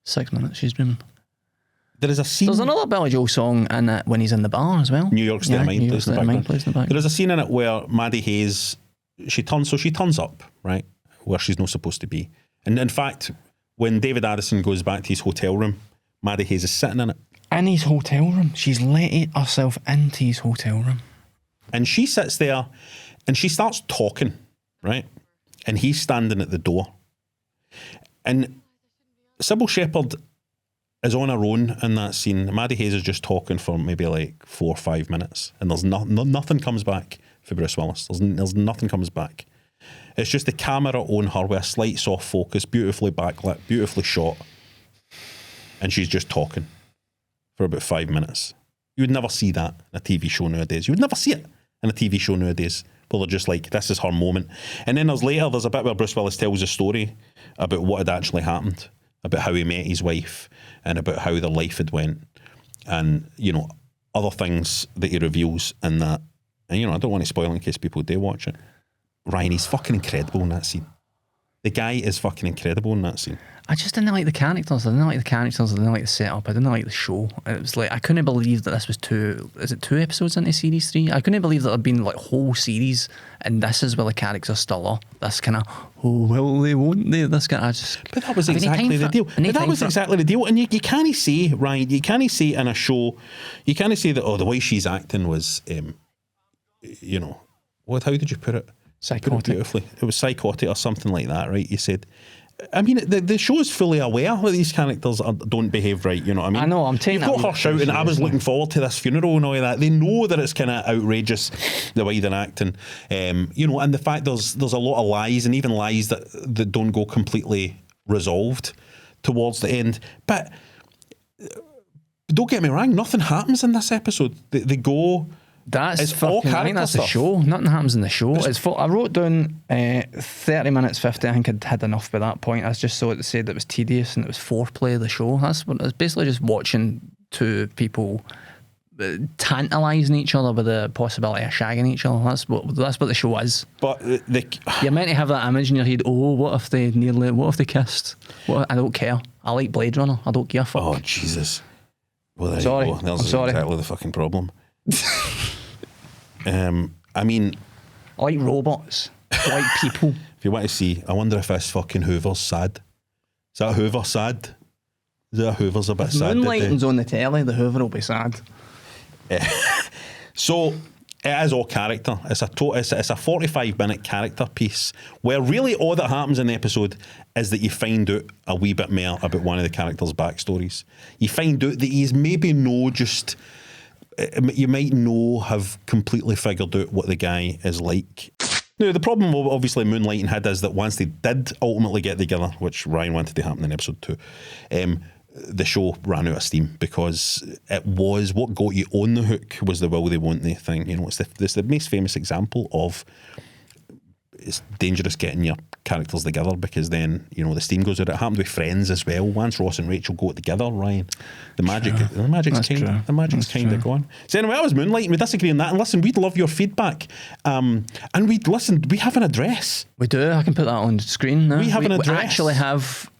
6 minutes she's dreaming. There is a scene. There's another Billy Joel song in it when he's in the bar as well. New York State of Mind New York plays in State the of Mind background. plays in the background. There is a scene in it where Maddie Hayes, she turns up, right, where she's not supposed to be. And in fact, when David Addison goes back to his hotel room, Maddie Hayes is sitting in it. In his hotel room. She's let herself into his hotel room. And she sits there and she starts talking, right? And he's standing at the door. And Sybil Shepherd is on her own in that scene. Maddie Hayes is just talking for maybe like 4 or 5 minutes. And there's nothing comes back for Bruce Willis. There's nothing comes back. It's just the camera on her with a slight soft focus, beautifully backlit, beautifully shot. And she's just talking for about 5 minutes. You would never see that in a TV show nowadays. You would never see it in a TV show nowadays. Well, they're just like, this is her moment. And then there's a bit where Bruce Willis tells a story about what had actually happened, about how he met his wife and about how their life had went, and, you know, other things that he reveals in that. And, you know, I don't want to spoil in case people do watch it. Ryan, he's fucking incredible in that scene. The guy is fucking incredible in that scene. I just didn't like the characters. I didn't like the setup. I didn't like the show. It was like, I couldn't believe that this was 2 episodes into series 3? I couldn't believe that there'd been like whole series and this is where the characters still are. This kind of, will they, won't they? This kind of, But that was exactly the deal. That was exactly the deal. And you can't say, Ryan, you can't say in a show, you can't say that, the way she's acting was, you know, how did you put it? Psychotic. Beautifully. It was psychotic or something like that, right? You said. I mean, the show is fully aware that these characters don't behave right, you know what I mean? I know, I'm taking You've got her shouting, I was looking forward to this funeral and all of that. They know that it's kind of outrageous, the way they're acting. You know, and the fact there's a lot of lies, and even lies that don't go completely resolved towards the end. But don't get me wrong, nothing happens in this episode. They go... That's fucking, I think that's the show. Nothing happens in the show. I wrote down 30 minutes 50. I think I'd had enough by that point. I just saw it said that it was tedious and it was foreplay of the show. It's basically just watching two people tantalising each other with the possibility of shagging each other. That's what the show is. But you're meant to have that image in your head. Oh, what if they kissed? I don't care. I like Blade Runner. I don't give a fuck. Oh, Jesus. Well, there sorry. You go. There's I'm sorry. exactly the fucking problem. I mean, I like robots. I like people. If you want to see, I wonder if this fucking Hoover's sad. Is that Hoover sad? Is that Hoover's a bit sad? Moonlighting's on the telly, the Hoover will be sad. So it is all character. It's a 45-minute character piece where really all that happens in the episode is that you find out a wee bit more about one of the characters' backstories. You find out that he's maybe you might have completely figured out what the guy is like. Now, the problem obviously Moonlighting had is that once they did ultimately get together, which Ryan wanted to happen in episode 2, the show ran out of steam because it was what got you on the hook was the will they won't they thing. You know, it's the most famous example of it's dangerous getting your characters together because then, you know, the steam goes out. It happened with Friends as well. Once Ross and Rachel go together, Ryan, the magic's kind of gone. So anyway, that was Moonlighting. We disagree on that. And listen, we'd love your feedback. And we have an address. We do. I can put that on screen now. We have an address. We actually have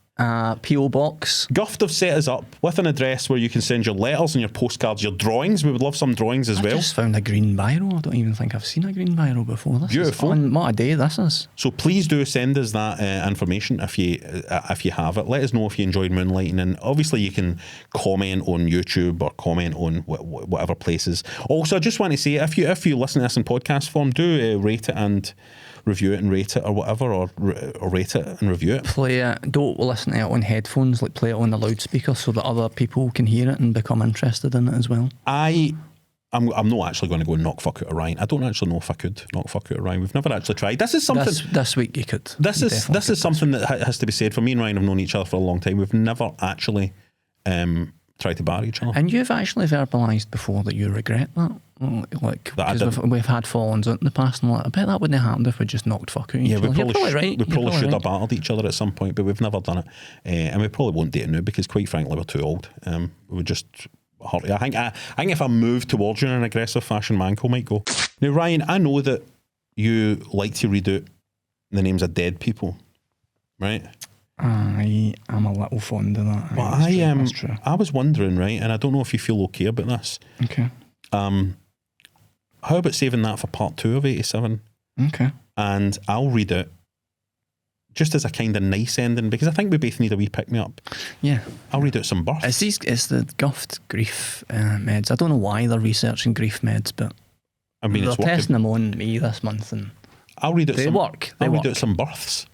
P.O. Box. Guft have set us up with an address where you can send your letters and your postcards, your drawings. We would love some drawings as well. I just found a green biro. I don't even think I've seen a green biro before. This beautiful. What a day this is. So please do send us that information if you have it. Let us know if you enjoyed Moonlighting, and obviously you can comment on YouTube or comment on whatever places. Also, I just want to say if you listen to this in podcast form, do rate it and review it and rate it or whatever, or rate it and review it. Play it. Don't listen to it on headphones. Like, play it on the loudspeaker so that other people can hear it and become interested in it as well. I'm not actually going to go and knock fuck out of Ryan. I don't actually know if I could knock fuck out of Ryan. We've never actually tried. This is something. This week you could. This is something that has to be said. For me and Ryan have known each other for a long time. We've never actually tried to bar each other. And you've actually verbalised before that you regret that. Like, because we've had fall-ons out in the past, and I bet that wouldn't have happened if we just knocked fuck out each other. We probably should have battled each other at some point, but we've never done it. And we probably won't date now because, quite frankly, we're too old. We would just hurt. I think if I move towards you in an aggressive fashion, Manco might go. Now, Ryan, I know that you like to read out the names of dead people, right? I am a little fond of that. But That's true. I was wondering, right, and I don't know if you feel okay about this. Okay. How about saving that for part 2 of 87? Okay. And I'll read it just as a kind of nice ending, because I think we both need a wee pick-me-up. Yeah. I'll read out some births. It's the Guffed grief meds. I don't know why they're researching grief meds, but I mean, they're it's working. testing them on me this month, and I'll read out they some. work. I'll read out some births.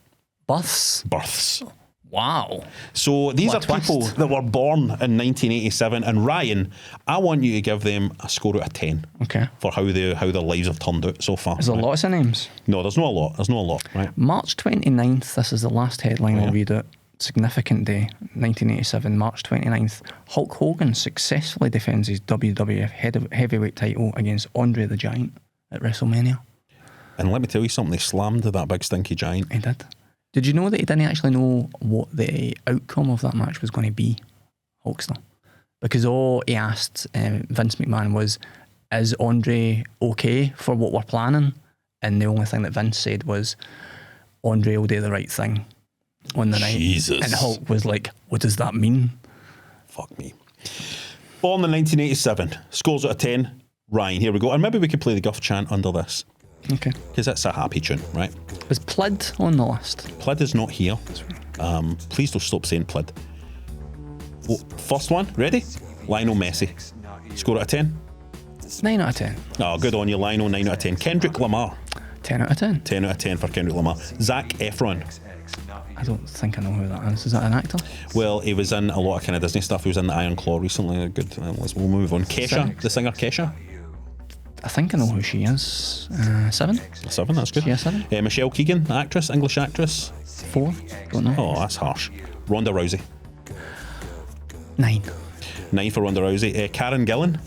Births? Wow. So these What are a people twist. that were born in 1987, and Ryan, I want you to give them a score out of 10. Okay. For how their lives have turned out so far. Is there lots of names? No, there's not a lot. Right. March 29th, this is the last headline I'll read out. Significant day, 1987, March 29th. Hulk Hogan successfully defends his WWF heavyweight title against Andre the Giant at WrestleMania. And let me tell you something, they slammed that big stinky giant. He did. Did you know that he didn't actually know what the outcome of that match was going to be, Hulkster? Because all he asked Vince McMahon was, is Andre okay for what we're planning? And the only thing that Vince said was, Andre will do the right thing on the night. Jesus. And Hulk was like, what does that mean? Fuck me. Born in 1987, scores out of 10, Ryan, here we go. And maybe we could play the Guff chant under this. Okay. Because it's a happy tune, right? Was Plid on the list? Plid is not here. Please don't stop saying Plid. Oh, first one, ready? Lionel Messi. Score out of 10? 9 out of 10. Oh, good on you, Lionel, 9 out of 10. Kendrick Lamar. 10 out of 10. 10 out of 10 for Kendrick Lamar. Zac Efron. I don't think I know who that is. Is that an actor? Well, he was in a lot of kind of Disney stuff. He was in the Iron Claw recently. Good. We'll move on. Kesha, the singer Kesha. I think I know who she is. 7? 7, that's good. She is 7? Michelle Keegan, actress, English actress. 4? Don't know. Oh, that's harsh. Ronda Rousey. 9. 9 for Ronda Rousey. Karen Gillan.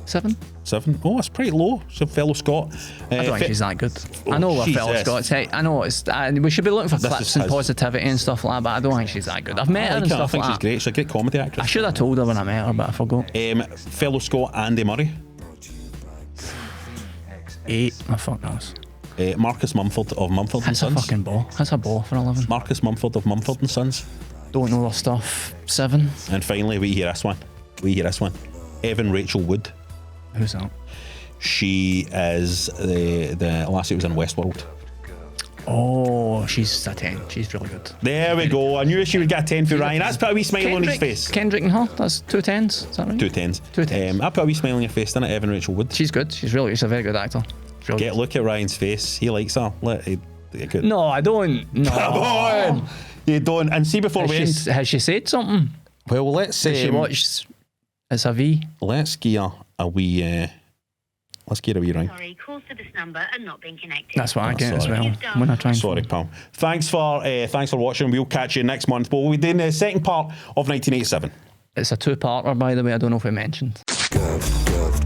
7? 7. Oh, that's pretty low. She's a fellow Scot. I don't think she's that good. I know we're fellow Scots. Hey, I know it's. We should be looking for clips and positivity and stuff like that, but I don't think she's that good. I've met her and stuff like that. I think she's great. She's a great comedy actress. I should have told her when I met her, but I forgot. Fellow Scot Andy Murray. 8. I fuck knows. Marcus Mumford of Mumford and That's Sons. a fucking ball. That's a ball for a living. Marcus Mumford of Mumford and Sons. Don't know their stuff. 7. And finally, we hear this one. Evan Rachel Wood. Who's that? She is the lassie who was in Westworld. Oh, she's a 10. She's really good. There we go. I knew she would get a 10 for Ryan. That's put a wee smile on his face. Kendrick and her. That's 2 10s. Is that right? 2 10s. 2 10s. I put a wee smile on your face, didn't it, Evan Rachel Wood? She's good. She's a very good actor. Really Look at Ryan's face. He likes her. No, I don't. No. Come on. You don't. And see before we end. Has she said something? Well, let's say. She watched. It's a V. Let's gear a wee. Let's gear a wee ring. Sorry, calls to this number are not being connected. That's what I get as well when I try and. Sorry, pal. Thanks for watching. We'll catch you next month. But we'll be doing the second part of 1987. It's a 2-parter, by the way. I don't know if we mentioned. Guff.